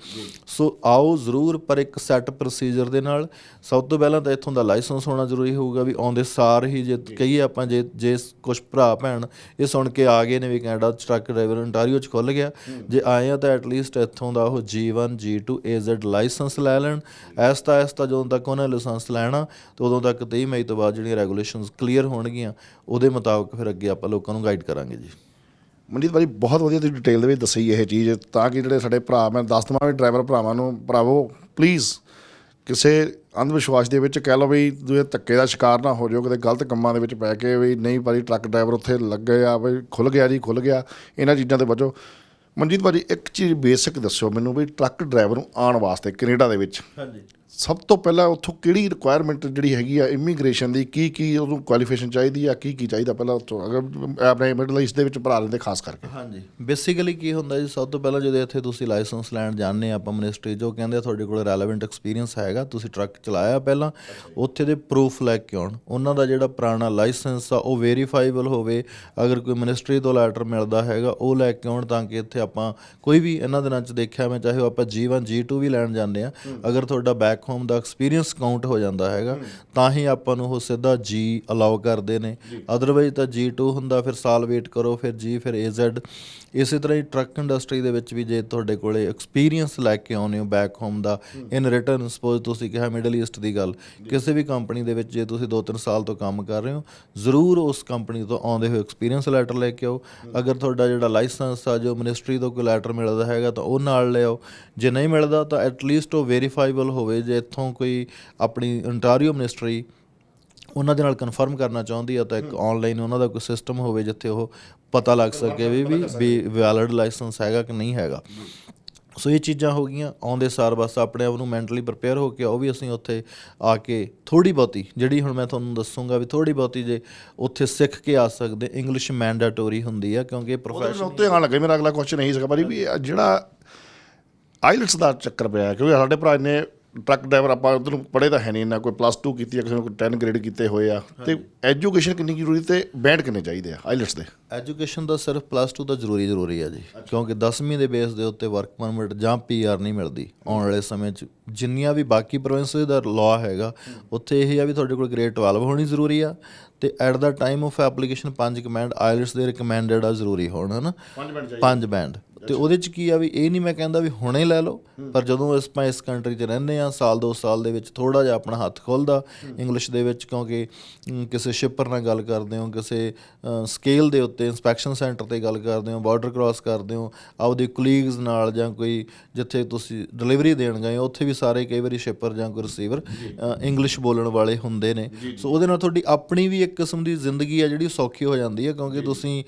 ਸੋ ਆਓ ਜ਼ਰੂਰ, ਪਰ ਇੱਕ ਸੈੱਟ ਪ੍ਰੋਸੀਜਰ ਦੇ ਨਾਲ। ਸਭ ਤੋਂ ਪਹਿਲਾਂ ਤਾਂ ਇੱਥੋਂ ਦਾ ਲਾਇਸੈਂਸ ਹੋਣਾ ਜ਼ਰੂਰੀ ਹੋਊਗਾ ਵੀ ਆਉਂਦੇ ਸਾਰ ਹੀ ਜੇ ਕਹੀਏ ਆਪਾਂ, ਜੇ ਕੁਛ ਭਰਾ ਭੈਣ ਇਹ ਸੁਣ ਕੇ ਆ ਗਏ ਨੇ ਵੀ ਕੈਨੇਡਾ 'ਚ ਟਰੱਕ ਡਰਾਈਵਰ ਅੰਟਾਰੀਓ 'ਚ ਖੁੱਲ੍ਹ ਗਿਆ, ਜੇ ਆਏ ਆ ਤਾਂ ਐਟਲੀਸਟ ਇੱਥੋਂ ਦਾ ਉਹ G1 G2 AZ ਲਾਇਸੈਂਸ ਲੈ ਲੈਣ। ਐਸਤਾ ਜਦੋਂ ਤੱਕ ਉਹਨੇ ਲਾਇਸੈਂਸ ਲੈਣਾ ਤਾਂ ਉਦੋਂ ਤੱਕ 23 ਮਈ ਤੋਂ ਬਾਅਦ ਜਿਹੜੀਆਂ ਰੈਗੂਲੇਸ਼ਨਸ ਕਲੀਅਰ ਹੋਣਗੀਆਂ, ਉਹਦੇ ਮੁਤਾਬਕ ਫਿਰ ਅੱਗੇ ਆਪਾਂ ਲੋਕਾਂ ਨੂੰ ਗਾਈਡ ਕਰਾਂਗੇ ਜੀ। ਮਨਜੀਤ ਭਾਜੀ ਬਹੁਤ ਵਧੀਆ ਤੁਸੀਂ ਡਿਟੇਲ ਦੇ ਵਿੱਚ ਦੱਸੀ ਇਹ ਚੀਜ਼, ਤਾਂ ਕਿ ਜਿਹੜੇ ਸਾਡੇ ਭਰਾ, ਮੈਂ ਦੱਸ ਦੇਵਾਂ ਵੀ ਡਰਾਈਵਰ ਭਰਾਵਾਂ ਨੂੰ, ਭਰਾਵੋ ਪਲੀਜ਼ ਕਿਸੇ ਅੰਧ ਵਿਸ਼ਵਾਸ ਦੇ ਵਿੱਚ ਕਹਿ ਲਓ ਵੀ ਤੁਸੀਂ ਧੱਕੇ ਦਾ ਸ਼ਿਕਾਰ ਨਾ ਹੋ ਜਾਓ, ਕਿਤੇ ਗਲਤ ਕੰਮਾਂ ਦੇ ਵਿੱਚ ਪੈ ਕੇ ਵੀ ਨਹੀਂ ਭਾਜੀ ਟਰੱਕ ਡਰਾਈਵਰ ਉੱਥੇ ਲੱਗੇ ਆ ਵੀ ਖੁੱਲ੍ਹ ਗਿਆ ਜੀ, ਖੁੱਲ੍ਹ ਗਿਆ, ਇਹਨਾਂ ਚੀਜ਼ਾਂ ਤੋਂ ਬਚੋ। ਮਨਜੀਤ ਭਾਜੀ ਇੱਕ ਚੀਜ਼ ਬੇਸਿਕ ਦੱਸਿਓ ਮੈਨੂੰ ਵੀ ਟਰੱਕ ਡਰਾਈਵਰ ਨੂੰ ਆਉਣ ਵਾਸਤੇ ਕੈਨੇਡਾ ਦੇ ਵਿੱਚ ਸਭ ਤੋਂ ਪਹਿਲਾਂ ਉੱਥੋਂ ਕਿਹੜੀ ਰਿਕੁਆਇਰਮੈਂਟ ਜਿਹੜੀ ਹੈਗੀ ਆ ਇਮੀਗ੍ਰੇਸ਼ਨ ਦੀ, ਕੀ ਉਹਨੂੰ ਕੁਆਲੀਫਿਕੇਸ਼ਨ ਚਾਹੀਦੀ ਆ, ਕੀ ਚਾਹੀਦਾ ਪਹਿਲਾਂ ਉੱਥੋਂ, ਅਗਰ ਆਪਣੇ ਮਿਡਲ ਈਸਟ ਦੇ ਵਿੱਚ ਭਰਾ ਲੈਂਦੇ ਖਾਸ ਕਰਕੇ? ਹਾਂਜੀ, ਬੇਸਿਕਲੀ ਕੀ ਹੁੰਦਾ ਜੀ, ਸਭ ਤੋਂ ਪਹਿਲਾਂ ਜਦੋਂ ਇੱਥੇ ਤੁਸੀਂ ਲਾਇਸੈਂਸ ਲੈਣ ਜਾਂਦੇ ਆਪਾਂ ਮਿਨਿਸਟਰੀ, ਜੋ ਕਹਿੰਦੇ ਤੁਹਾਡੇ ਕੋਲ ਰੈਲੇਵੈਂਟ ਐਕਸਪੀਰੀਅੰਸ ਹੈਗਾ, ਤੁਸੀਂ ਟਰੱਕ ਚਲਾਇਆ ਪਹਿਲਾਂ, ਉੱਥੇ ਦੇ ਪ੍ਰੂਫ ਲੈ ਕੇ ਆਉਣ। ਉਹਨਾਂ ਦਾ ਜਿਹੜਾ ਪੁਰਾਣਾ ਲਾਇਸੈਂਸ ਆ ਉਹ ਵੈਰੀਫਾਈਬਲ ਹੋਵੇ, ਅਗਰ ਕੋਈ ਮਿਨਿਸਟਰੀ ਤੋਂ ਲੈਟਰ ਮਿਲਦਾ ਹੈਗਾ ਉਹ ਲੈ ਕੇ ਆਉਣ, ਤਾਂ ਕਿ ਇੱਥੇ ਆਪਾਂ ਕੋਈ ਵੀ ਇਹਨਾਂ ਦਿਨਾਂ 'ਚ ਦੇਖਿਆ ਮੈਂ, ਚਾਹੇ ਆਪਾਂ G1 G2 ਵੀ ਲੈਣ ਜਾਂਦੇ ਹਾਂ, ਅਗਰ ਤੁਹਾਡਾ ਬੈਕ ਹੋਮ ਦਾ ਐਕਸਪੀਰੀਅੰਸ ਕਾਊਂਟ ਹੋ ਜਾਂਦਾ ਹੈਗਾ ਤਾਂ ਹੀ ਆਪਾਂ ਨੂੰ ਉਹ ਸਿੱਧਾ G ਅਲਾਓ ਕਰਦੇ ਨੇ। ਅਦਰਵਾਈਜ਼ ਤਾਂ G2 ਹੁੰਦਾ, ਫਿਰ ਸਾਲ ਵੇਟ ਕਰੋ, ਫਿਰ G, ਫਿਰ AZ। ਇਸੇ ਤਰ੍ਹਾਂ ਹੀ ਟਰੱਕ ਇੰਡਸਟਰੀ ਦੇ ਵਿੱਚ ਵੀ ਜੇ ਤੁਹਾਡੇ ਕੋਲ ਐਕਸਪੀਰੀਅੰਸ ਲੈ ਕੇ ਆਉਂਦੇ ਹੋ ਬੈਕ ਹੋਮ ਦਾ ਇਨ ਰਿਟਰਨ, ਸਪੋਜ਼ ਤੁਸੀਂ ਕਿਹਾ ਮਿਡਲ ਈਸਟ ਦੀ ਗੱਲ, ਕਿਸੇ ਵੀ ਕੰਪਨੀ ਦੇ ਵਿੱਚ ਜੇ ਤੁਸੀਂ 2-3 ਸਾਲ ਤੋਂ ਕੰਮ ਕਰ ਰਹੇ ਹੋ, ਜ਼ਰੂਰ ਉਸ ਕੰਪਨੀ ਤੋਂ ਆਉਂਦੇ ਹੋਏ ਐਕਸਪੀਰੀਅੰਸ ਲੈਟਰ ਲੈ ਕੇ ਆਓ। ਅਗਰ ਤੁਹਾਡਾ ਜਿਹੜਾ ਲਾਇਸੈਂਸ ਆ ਜੋ ਮਿਨਿਸਟਰੀ ਤੋਂ ਕੋਈ ਲੈਟਰ ਮਿਲਦਾ ਹੈਗਾ ਤਾਂ ਉਹ ਨਾਲ ਲੈ ਆਓ। ਜੇ ਨਹੀਂ ਮਿਲਦਾ ਤਾਂ ਐਟਲੀਸਟ ਉਹ ਵੈਰੀਫਾਈਬਲ ਹੋਵੇ। ਜੇ ਇੱਥੋਂ ਕੋਈ ਆਪਣੀ ਅੰਟਾਰੀਓ ਮਿਨਿਸਟਰੀ ਉਹਨਾਂ ਦੇ ਨਾਲ ਕਨਫਰਮ ਕਰਨਾ ਚਾਹੁੰਦੀ ਆ ਤਾਂ ਇੱਕ ਔਨਲਾਈਨ ਉਹਨਾਂ ਦਾ ਕੋਈ ਸਿਸਟਮ ਹੋਵੇ ਜਿੱਥੇ ਉਹ ਪਤਾ ਲੱਗ ਸਕੇ ਵੀ ਵੈਲਿਡ ਲਾਇਸੈਂਸ ਹੈਗਾ ਕਿ ਨਹੀਂ ਹੈਗਾ। ਸੋ ਇਹ ਚੀਜ਼ਾਂ ਹੋ ਗਈਆਂ। ਆਉਂਦੇ ਸਾਰ ਬਸ ਆਪਣੇ ਆਪ ਨੂੰ ਮੈਂਟਲੀ ਪ੍ਰਿਪੇਅਰ ਹੋ ਕੇ ਉਹ ਵੀ ਅਸੀਂ ਉੱਥੇ ਆ ਕੇ ਥੋੜ੍ਹੀ ਬਹੁਤੀ ਜਿਹੜੀ ਹੁਣ ਮੈਂ ਤੁਹਾਨੂੰ ਦੱਸੂਗਾ ਵੀ ਥੋੜ੍ਹੀ ਬਹੁਤੀ ਜੇ ਉੱਥੇ ਸਿੱਖ ਕੇ ਆ ਸਕਦੇ। ਇੰਗਲਿਸ਼ ਮੈਂਡੇਟੋਰੀ ਹੁੰਦੀ ਆ ਕਿਉਂਕਿ ਪ੍ਰੋਫੈਸ਼ਨ ਉੱਤੇ ਆਉਣ ਲੱਗੇ। ਮੇਰਾ ਅਗਲਾ ਕੁਐਸਚਨ ਇਹੀ ਸੀਗਾ ਭਾਜੀ ਵੀ ਜਿਹੜਾ ਆਈਲਟਸ ਦਾ ਚੱਕਰ ਪਿਆ, ਕਿਉਂਕਿ ਸਾਡੇ ਭਰਾ ਨੇ ਟਰੱਕ ਡਰਾਈਵਰ ਆਪਾਂ ਉੱਧਰ ਨੂੰ ਪੜ੍ਹੇ ਤਾਂ ਹੈ ਨਹੀਂ ਇੰਨਾ, ਕੋਈ +2 ਕੀਤੀ ਆ, ਕਿਸੇ ਨੂੰ ਕੋਈ 10 ਗ੍ਰੇਡ ਕੀਤੇ ਹੋਏ ਆ, ਅਤੇ ਐਜੂਕੇਸ਼ਨ ਕਿੰਨੀ ਜ਼ਰੂਰੀ ਅਤੇ ਬੈਂਡ ਕਿੰਨੇ ਚਾਹੀਦੇ ਆ ਆਈਲਟਸ ਦੇ? ਐਜੂਕੇਸ਼ਨ ਦਾ ਸਿਰਫ +2 ਤਾਂ ਜ਼ਰੂਰੀ ਆ ਜੀ, ਕਿਉਂਕਿ 10ਵੀਂ ਦੇ ਬੇਸ ਦੇ ਉੱਤੇ ਵਰਕ ਪਰਮਿਟ ਜਾਂ PR ਨਹੀਂ ਮਿਲਦੀ ਆਉਣ ਵਾਲੇ ਸਮੇਂ 'ਚ। ਜਿੰਨੀਆਂ ਵੀ ਬਾਕੀ ਪ੍ਰੋਵਿੰਸਿਸ ਦਾ ਲਾਅ ਹੈਗਾ ਉੱਥੇ ਇਹ ਆ ਵੀ ਤੁਹਾਡੇ ਕੋਲ ਗ੍ਰੇਡ 12 ਹੋਣੀ ਜ਼ਰੂਰੀ ਆ, ਅਤੇ at the time of application 5 commend IELTS ਦੇ ਰਿਕਮੈਂਡਡ ਆ ਜ਼ਰੂਰੀ ਹੋਣ, ਹੈ ਨਾ, 5 ਬੈਂਡ। ਅਤੇ ਉਹਦੇ 'ਚ ਕੀ ਆ ਵੀ ਇਹ ਨਹੀਂ ਮੈਂ ਕਹਿੰਦਾ ਵੀ ਹੁਣੇ ਲੈ ਲਓ, ਪਰ ਜਦੋਂ ਆਪਾਂ ਇਸ ਕੰਟਰੀ 'ਚ ਰਹਿੰਦੇ ਹਾਂ ਸਾਲ 2 ਸਾਲ ਦੇ ਵਿੱਚ ਥੋੜ੍ਹਾ ਜਿਹਾ ਆਪਣਾ ਹੱਥ ਖੁੱਲ੍ਹਦਾ ਇੰਗਲਿਸ਼ ਦੇ ਵਿੱਚ, ਕਿਉਂਕਿ ਕਿਸੇ ਸ਼ਿਪਰ ਨਾਲ ਗੱਲ ਕਰਦੇ ਹੋ, ਕਿਸੇ ਸਕੇਲ ਦੇ ਉੱਤੇ ਇੰਸਪੈਕਸ਼ਨ ਸੈਂਟਰ 'ਤੇ ਗੱਲ ਕਰਦੇ ਹੋ, ਬਾਰਡਰ ਕ੍ਰਾਸ ਕਰਦੇ ਹੋ ਆਪਦੇ ਕੁਲੀਗਸ ਨਾਲ, ਜਾਂ ਕੋਈ ਜਿੱਥੇ ਤੁਸੀਂ ਡਿਲੀਵਰੀ ਦੇਣ ਗਏ ਉੱਥੇ ਵੀ ਸਾਰੇ ਕਈ ਵਾਰੀ ਸ਼ਿਪਰ ਜਾਂ ਕੋਈ ਰਿਸੀਵਰ ਇੰਗਲਿਸ਼ ਬੋਲਣ ਵਾਲੇ ਹੁੰਦੇ ਨੇ। ਸੋ ਉਹਦੇ ਨਾਲ ਤੁਹਾਡੀ ਆਪਣੀ ਵੀ ਇੱਕ ਕਿਸਮ ਦੀ ਜ਼ਿੰਦਗੀ ਆ ਜਿਹੜੀ ਸੌਖੀ ਹੋ ਜਾਂਦੀ ਹੈ, ਕਿਉਂਕਿ ਤੁਸੀਂ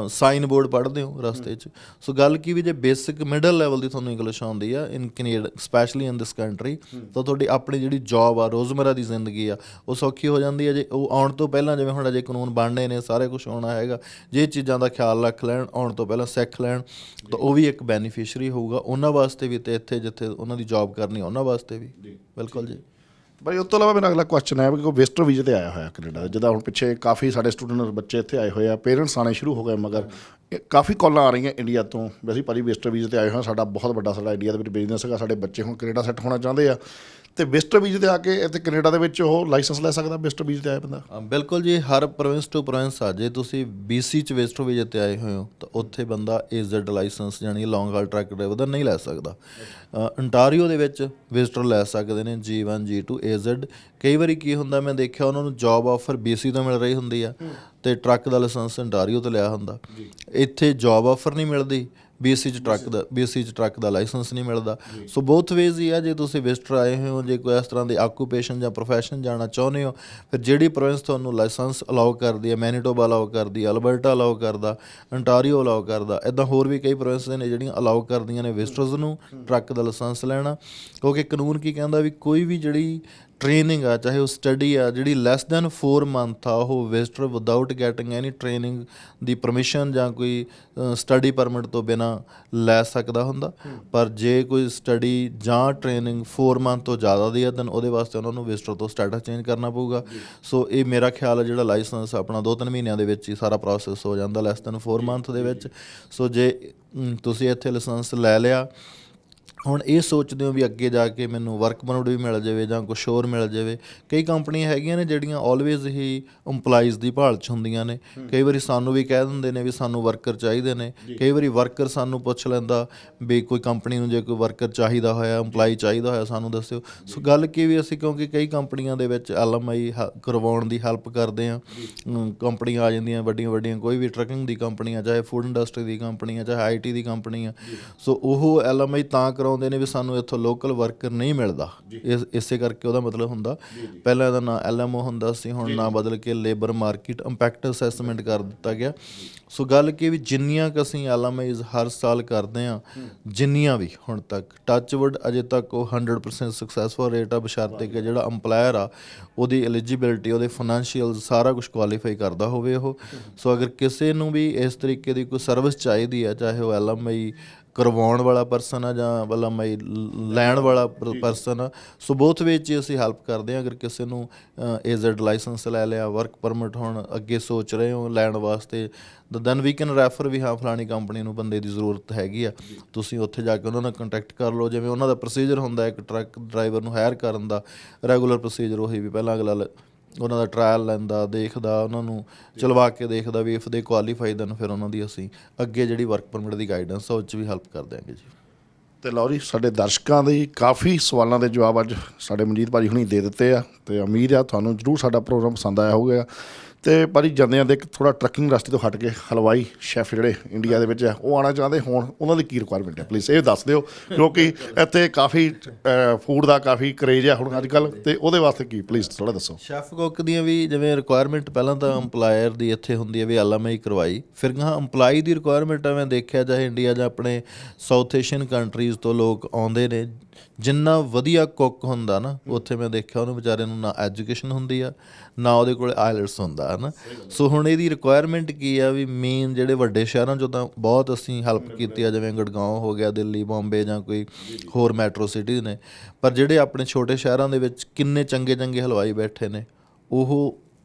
ਸਾਈਨ ਬੋਰਡ ਪੜ੍ਹਦੇ ਹੋ ਰਸਤੇ 'ਚ। ਸੋ ਗੱਲ ਗੱਲ ਕੀ ਵੀ ਜੇ ਬੇਸਿਕ ਮਿਡਲ ਲੈਵਲ ਦੀ ਤੁਹਾਨੂੰ ਇੰਗਲਿਸ਼ ਆਉਂਦੀ ਆ in Canada specially in this country, ਤਾਂ ਤੁਹਾਡੀ ਆਪਣੀ ਜਿਹੜੀ ਜੌਬ ਆ, ਰੋਜ਼ਮਰਾ ਦੀ ਜ਼ਿੰਦਗੀ ਆ, ਉਹ ਸੌਖੀ ਹੋ ਜਾਂਦੀ ਹੈ। ਜੇ ਉਹ ਆਉਣ ਤੋਂ ਪਹਿਲਾਂ, ਜਿਵੇਂ ਹੁਣ ਅਜੇ ਕਾਨੂੰਨ ਬਣਨੇ ਨੇ, ਸਾਰੇ ਕੁਛ ਆਉਣਾ ਹੈਗਾ, ਜੇ ਚੀਜ਼ਾਂ ਦਾ ਖਿਆਲ ਰੱਖ ਲੈਣ, ਆਉਣ ਤੋਂ ਪਹਿਲਾਂ ਸਿੱਖ ਲੈਣ, ਤਾਂ ਉਹ ਵੀ ਇੱਕ ਬੈਨੀਫਿਸ਼ਰੀ ਹੋਊਗਾ ਉਹਨਾਂ ਵਾਸਤੇ ਵੀ, ਅਤੇ ਇੱਥੇ ਜਿੱਥੇ ਉਹਨਾਂ ਦੀ ਜੌਬ ਕਰਨੀ ਉਹਨਾਂ ਵਾਸਤੇ ਵੀ। ਬਿਲਕੁਲ ਜੀ। ਬਾਈ ਉਸ ਤੋਂ ਇਲਾਵਾ ਮੇਰਾ ਅਗਲਾ ਕੁਐਸਚਨ ਹੈ ਕਿ ਕੋਈ ਵਿਜ਼ਟਰ ਵੀਜ਼ੇ ਤੇ ਆਇਆ ਹੋਇਆ ਕੈਨੇਡਾ, ਜਿੱਦਾਂ ਹੁਣ ਪਿੱਛੇ ਕਾਫੀ ਸਾਡੇ ਸਟੂਡੈਂਟ ਬੱਚੇ ਇੱਥੇ ਆਏ ਹੋਏ ਆ, ਪੇਰੈਂਟਸ ਆਉਣੇ ਸ਼ੁਰੂ ਹੋ ਗਏ, ਮਗਰ ਕਾਫੀ ਕਾਲਾਂ ਆ ਰਹੀਆਂ ਇੰਡੀਆ ਤੋਂ ਵੀ ਅਸੀਂ ਭਾਜੀ ਵਿਜ਼ਟਰ ਵੀਜ਼ੇ ਤੇ ਆਏ ਹੋਏ, ਸਾਡਾ ਬਹੁਤ ਵੱਡਾ ਸਾਡਾ ਇੰਡੀਆ ਦੇ ਵਿੱਚ ਬਿਜ਼ਨਸ ਹੈਗਾ, ਸਾਡੇ ਬੱਚੇ ਹੁਣ ਕੈਨੇਡਾ ਸੈੱਟ ਹੋਣਾ ਚਾਹੁੰਦੇ ਆ, ਅਤੇ ਵਿਜ਼ਟਰ ਵੀਜ਼ੇ ਤੇ ਆ ਕੇ ਇੱਥੇ ਕੈਨੇਡਾ ਦੇ ਵਿੱਚ ਉਹ ਲਾਇਸੈਂਸ ਲੈ ਸਕਦਾ ਵਿਜ਼ਟਰ ਵੀਜ਼ੇ ਤੇ ਆਇਆ ਬੰਦਾ? ਬਿਲਕੁਲ ਜੀ, ਹਰ ਪ੍ਰੋਵਿੰਸ ਟੂ ਪ੍ਰੋਵਿੰਸ ਆ। ਜੇ ਤੁਸੀਂ BC 'ਚ ਵਿਜ਼ਟਰ ਵੀਜ਼ੇ 'ਤੇ ਆਏ ਹੋਏ ਹੋ ਤਾਂ ਉੱਥੇ ਬੰਦਾ AZ ਲਾਇਸੈਂਸ ਯਾਨੀ ਲੌਂਗ ਹਾਲ ਟਰੱਕ ਡਰਾਈਵਰ ਦਾ ਨਹੀਂ ਲੈ ਸਕਦਾ। ਅੰਟਾਰੀਓ ਦੇ ਵਿੱਚ ਵਿਜ਼ਟਰ ਲੈ ਸਕਦੇ ਨੇ G1 G2 AZ। ਕਈ ਵਾਰੀ ਕੀ ਹੁੰਦਾ, ਮੈਂ ਦੇਖਿਆ ਉਹਨਾਂ ਨੂੰ ਜੌਬ ਆਫਰ BC ਤੋਂ ਮਿਲ ਰਹੀ ਹੁੰਦੀ ਆ ਅਤੇ ਟਰੱਕ ਦਾ ਲਾਇਸੈਂਸ ਅੰਟਾਰੀਓ ਤੋਂ ਲਿਆ ਹੁੰਦਾ। ਇੱਥੇ ਜੌਬ ਆਫਰ ਨਹੀਂ ਮਿਲਦੀ, BC 'ਚ ਟਰੱਕ ਦਾ ਲਾਇਸੈਂਸ ਨਹੀਂ ਮਿਲਦਾ। ਸੋ ਬੋਥ ਵੇਜ਼ ਹੀ ਆ। ਜੇ ਤੁਸੀਂ ਵਿਜ਼ਟਰ ਆਏ ਹੋਏ ਹੋ, ਜੇ ਕੋਈ ਇਸ ਤਰ੍ਹਾਂ ਦੀ ਆਕੂਪੇਸ਼ਨ ਜਾਂ ਪ੍ਰੋਫੈਸ਼ਨ ਜਾਣਾ ਚਾਹੁੰਦੇ ਹੋ, ਫਿਰ ਜਿਹੜੀ ਪ੍ਰੋਵਿੰਸ ਤੁਹਾਨੂੰ ਲਾਇਸੈਂਸ ਅਲਾਓ ਕਰਦੀ ਹੈ, ਮੈਨੀਟੋਬਾ ਅਲਾਓ ਕਰਦੀ ਹੈ, ਅਲਬਰਟਾ ਅਲਾਓ ਕਰਦਾ, ਅੰਟਾਰੀਓ ਅਲਾਓ ਕਰਦਾ, ਇੱਦਾਂ ਹੋਰ ਵੀ ਕਈ ਪ੍ਰੋਵਿੰਸਿਸ ਨੇ ਜਿਹੜੀਆਂ ਅਲਾਓ ਕਰਦੀਆਂ ਨੇ ਵਿਜ਼ਟਰਸ ਨੂੰ ਟਰੱਕ ਦਾ ਲਾਇਸੈਂਸ ਲੈਣਾ। ਕਿਉਂਕਿ ਕਾਨੂੰਨ ਕੀ ਕਹਿੰਦਾ ਵੀ ਕੋਈ ਵੀ ਜਿਹੜੀ ਟ੍ਰੇਨਿੰਗ ਆ, ਚਾਹੇ ਉਹ ਸਟੱਡੀ ਆ, ਜਿਹੜੀ ਲੈਸ ਦੈਨ 4 ਮੰਥ ਆ, ਉਹ ਵਿਜ਼ਟਰ ਵਿਦਆਊਟ ਗੈਟਿੰਗ ਐਨੀ ਟ੍ਰੇਨਿੰਗ ਦੀ ਪਰਮਿਸ਼ਨ ਜਾਂ ਕੋਈ ਸਟੱਡੀ ਪਰਮਿਟ ਤੋਂ ਬਿਨਾਂ ਲੈ ਸਕਦਾ ਹੁੰਦਾ। ਪਰ ਜੇ ਕੋਈ ਸਟੱਡੀ ਜਾਂ ਟ੍ਰੇਨਿੰਗ 4 ਮੰਥ ਤੋਂ ਜ਼ਿਆਦਾ ਦੀ ਆ, ਤਾਂ ਉਹਦੇ ਵਾਸਤੇ ਉਹਨਾਂ ਨੂੰ ਵਿਜ਼ਟਰ ਤੋਂ ਸਟੇਟਸ ਚੇਂਜ ਕਰਨਾ ਪਊਗਾ। ਸੋ ਇਹ ਮੇਰਾ ਖਿਆਲ ਹੈ ਜਿਹੜਾ ਲਾਇਸੈਂਸ ਆਪਣਾ 2-3 ਮਹੀਨਿਆਂ ਦੇ ਵਿੱਚ ਹੀ ਸਾਰਾ ਪ੍ਰੋਸੈਸ ਹੋ ਜਾਂਦਾ, ਲੈਸ ਦੈਨ 4 ਮੰਥ ਦੇ ਵਿੱਚ। ਸੋ ਜੇ ਤੁਸੀਂ ਇੱਥੇ ਲਾਇਸੈਂਸ ਲੈ ਲਿਆ, ਹੁਣ ਇਹ ਸੋਚਦੇ ਹੋ ਵੀ ਅੱਗੇ ਜਾ ਕੇ ਮੈਨੂੰ ਵਰਕ ਪਰਮਿਟ ਵੀ ਮਿਲ ਜਾਵੇ ਜਾਂ ਕੁਛ ਹੋਰ ਮਿਲ ਜਾਵੇ। ਕਈ ਕੰਪਨੀਆਂ ਹੈਗੀਆਂ ਨੇ ਜਿਹੜੀਆਂ ਆਲਵੇਜ਼ ਹੀ ਇੰਪਲਾਈਜ਼ ਦੀ ਭਾਲ 'ਚ ਹੁੰਦੀਆਂ ਨੇ। ਕਈ ਵਾਰੀ ਸਾਨੂੰ ਵੀ ਕਹਿ ਦਿੰਦੇ ਨੇ ਵੀ ਸਾਨੂੰ ਵਰਕਰ ਚਾਹੀਦੇ ਨੇ। ਕਈ ਵਾਰੀ ਵਰਕਰ ਸਾਨੂੰ ਪੁੱਛ ਲੈਂਦਾ ਵੀ ਕੋਈ ਕੰਪਨੀ ਨੂੰ ਜੇ ਕੋਈ ਵਰਕਰ ਚਾਹੀਦਾ ਹੋਇਆ, ਇੰਪਲਾਈ ਚਾਹੀਦਾ ਹੋਇਆ, ਸਾਨੂੰ ਦੱਸਿਓ। ਸੋ ਗੱਲ ਕੀ ਵੀ ਅਸੀਂ, ਕਿਉਂਕਿ ਕਈ ਕੰਪਨੀਆਂ ਦੇ ਵਿੱਚ LMI ਕਰਵਾਉਣ ਦੀ ਹੈਲਪ ਕਰਦੇ ਹਾਂ। ਕੰਪਨੀਆਂ ਆ ਜਾਂਦੀਆਂ ਵੱਡੀਆਂ ਵੱਡੀਆਂ, ਕੋਈ ਵੀ ਟਰੱਕਿੰਗ ਦੀ ਕੰਪਨੀ ਆ, ਚਾਹੇ ਫੂਡ ਇੰਡਸਟਰੀ ਦੀ ਕੰਪਨੀ ਆ, ਚਾਹੇ IT ਦੀ ਕੰਪਨੀ ਆ। ਸੋ ਉਹ LMI ਤਾਂ ਕਰਾਉਂਦੇ ਨੇ ਵੀ ਸਾਨੂੰ ਇੱਥੋਂ ਲੋਕਲ ਵਰਕਰ ਨਹੀਂ ਮਿਲਦਾ। ਇਸੇ ਕਰਕੇ ਉਹਦਾ ਮਤਲਬ ਹੁੰਦਾ, ਪਹਿਲਾਂ ਇਹਦਾ ਨਾਂ LMO ਹੁੰਦਾ ਸੀ, ਹੁਣ ਨਾਂ ਬਦਲ ਕੇ ਲੇਬਰ ਮਾਰਕੀਟ ਇੰਪੈਕਟ ਅਸੈਸਮੈਂਟ ਕਰ ਦਿੱਤਾ ਗਿਆ। ਸੋ ਗੱਲ ਕੀ ਵੀ ਜਿੰਨੀਆਂ ਕੁ ਅਸੀਂ LMIs ਹਰ ਸਾਲ ਕਰਦੇ ਹਾਂ, ਜਿੰਨੀਆਂ ਵੀ ਹੁਣ ਤੱਕ, ਟੱਚਵੁੱਡ ਅਜੇ ਤੱਕ ਉਹ 100% ਸਕਸੈਸਫੁਲ ਰੇਟ ਆ, ਬਸ਼ਰਤੇ ਕਿ ਜਿਹੜਾ ਅੰਪਲਾਇਰ ਆ ਉਹਦੀ ਐਲੀਜੀਬਿਲਿਟੀ, ਉਹਦੇ ਫਾਈਨੈਂਸ਼ੀਅਲ ਸਾਰਾ ਕੁਛ ਕੁਆਲੀਫਾਈ ਕਰਦਾ ਹੋਵੇ ਉਹ। ਸੋ ਅਗਰ ਕਿਸੇ ਨੂੰ ਵੀ ਇਸ ਤਰੀਕੇ ਦੀ ਕੋਈ ਸਰਵਿਸ ਚਾਹੀਦੀ ਆ, ਚਾਹੇ ਉਹ LMI ਕਰਵਾਉਣ ਵਾਲਾ ਪਰਸਨ ਆ ਜਾਂ LMI ਲੈਣ ਵਾਲਾ ਪਰਸਨ ਆ, ਸੋ ਬੋਥ ਵੇਜ਼ 'ਚ ਅਸੀਂ ਹੈਲਪ ਕਰਦੇ ਹਾਂ। ਅਗਰ ਕਿਸੇ ਨੂੰ AZ ਲਾਇਸੈਂਸ ਲੈ ਲਿਆ, ਵਰਕ ਪਰਮਿਟ ਹੁਣ ਅੱਗੇ ਸੋਚ ਰਹੇ ਹੋ ਲੈਣ ਵਾਸਤੇ, ਦੈਨ ਵੀ ਕੈਨ ਰੈਫਰ ਵੀ ਹਾਂ ਫਲਾਣੀ ਕੰਪਨੀ ਨੂੰ ਬੰਦੇ ਦੀ ਜ਼ਰੂਰਤ ਹੈਗੀ ਆ, ਤੁਸੀਂ ਉੱਥੇ ਜਾ ਕੇ ਉਹਨਾਂ ਨਾਲ ਕੰਟੈਕਟ ਕਰ ਲਓ। ਜਿਵੇਂ ਉਹਨਾਂ ਦਾ ਪ੍ਰੋਸੀਜਰ ਹੁੰਦਾ ਇੱਕ ਟਰੱਕ ਡਰਾਈਵਰ ਨੂੰ ਹਾਇਰ ਕਰਨ ਦਾ, ਰੈਗੂਲਰ ਪ੍ਰੋਸੀਜਰ ਉਹੀ ਵੀ ਪਹਿਲਾਂ ਅਗਲਾ ਉਹਨਾਂ ਦਾ ਟਰਾਇਲ ਲੈਂਦਾ, ਦੇਖਦਾ, ਉਹਨਾਂ ਨੂੰ ਚਲਵਾ ਕੇ ਦੇਖਦਾ ਵੀ ਇਫ ਦੇ ਕੁਆਲੀਫਾਈ, ਦੈਨ ਫਿਰ ਉਹਨਾਂ ਦੀ ਅਸੀਂ ਅੱਗੇ ਜਿਹੜੀ ਵਰਕ ਪਰਮਿਟ ਦੀ ਗਾਈਡੈਂਸ ਆ ਉਹ 'ਚ ਵੀ ਹੈਲਪ ਕਰ ਦਿਆਂਗੇ ਜੀ। ਅਤੇ ਲਓ ਜੀ, ਸਾਡੇ ਦਰਸ਼ਕਾਂ ਦੇ ਕਾਫੀ ਸਵਾਲਾਂ ਦੇ ਜਵਾਬ ਅੱਜ ਸਾਡੇ ਮਨਜੀਤ ਭਾਜੀ ਹੁਣੀ ਦੇ ਦਿੱਤੇ ਆ, ਅਤੇ ਉਮੀਦ ਆ ਤੁਹਾਨੂੰ ਜ਼ਰੂਰ ਸਾਡਾ ਪ੍ਰੋਗਰਾਮ ਪਸੰਦ ਆਇਆ ਹੋਵੇਗਾ। ਅਤੇ ਭਾਜੀ ਜਾਂਦਿਆਂ ਦੇ ਥੋੜ੍ਹਾ ਟਰੱਕਿੰਗ ਰਸਤੇ ਤੋਂ ਹਟ ਕੇ ਹਲਵਾਈ ਸ਼ੈਫ ਜਿਹੜੇ ਇੰਡੀਆ ਦੇ ਵਿੱਚ ਆ ਉਹ ਆਉਣਾ ਚਾਹੁੰਦੇ ਹੋਣ, ਉਹਨਾਂ ਦੀ ਕੀ ਰਿਕੁਆਇਰਮੈਂਟ ਹੈ, ਪਲੀਜ਼ ਇਹ ਦੱਸ ਦਿਓ, ਕਿਉਂਕਿ ਇੱਥੇ ਕਾਫੀ ਫੂਡ ਦਾ ਕਾਫੀ ਕਰੇਜ ਆ ਹੁਣ ਅੱਜ ਕੱਲ੍ਹ, ਅਤੇ ਉਹਦੇ ਵਾਸਤੇ ਕੀ ਪਲੀਜ਼ ਥੋੜ੍ਹਾ ਦੱਸੋ। ਸ਼ੈਫ ਕੁੱਕ ਦੀਆਂ ਵੀ ਜਿਵੇਂ ਰਿਕੁਆਇਰਮੈਂਟ ਪਹਿਲਾਂ ਤਾਂ ਅੰਪਲਾਇਰ ਦੀ ਇੱਥੇ ਹੁੰਦੀ ਹੈ ਵੀ LMI ਕਰਵਾਈ, ਫਿਰ ਗਾਹਾਂ ਅੰਪਲਾਈ ਦੀ ਰਿਕੁਆਇਰਮੈਂਟ ਆ। ਮੈਂ ਦੇਖਿਆ ਚਾਹੇ ਇੰਡੀਆ ਜਾਂ ਆਪਣੇ ਸਾਊਥ ਏਸ਼ੀਅਨ ਕੰਟਰੀਜ਼ ਤੋਂ ਲੋਕ ਆਉਂਦੇ ਨੇ, ਜਿੰਨਾ ਵਧੀਆ ਕੁੱਕ ਹੁੰਦਾ ਨਾ, ਉੱਥੇ ਮੈਂ ਦੇਖਿਆ ਉਹਨੂੰ ਵਿਚਾਰੇ ਨੂੰ ਨਾ ਐਜੂਕੇਸ਼ਨ ਹੁੰਦੀ ਆ, ਨਾ ਉਹਦੇ ਕੋਲ IELTS ਹੁੰਦਾ ਹੈ ਨਾ। ਸੋ ਹੁਣ ਇਹਦੀ ਰਿਕੁਆਇਰਮੈਂਟ ਕੀ ਆ ਵੀ ਮੇਨ ਜਿਹੜੇ ਵੱਡੇ ਸ਼ਹਿਰਾਂ 'ਚੋਂ ਤਾਂ ਬਹੁਤ ਅਸੀਂ ਹੈਲਪ ਕੀਤੀ ਆ, ਜਿਵੇਂ ਗੁੜਗਾਉਂ ਹੋ ਗਿਆ, ਦਿੱਲੀ, ਬੰਬੇ ਜਾਂ ਕੋਈ ਹੋਰ ਮੈਟਰੋ ਸਿਟੀਜ਼ ਨੇ। ਪਰ ਜਿਹੜੇ ਆਪਣੇ ਛੋਟੇ ਸ਼ਹਿਰਾਂ ਦੇ ਵਿੱਚ ਕਿੰਨੇ ਚੰਗੇ ਚੰਗੇ ਹਲਵਾਈ ਬੈਠੇ ਨੇ, ਉਹ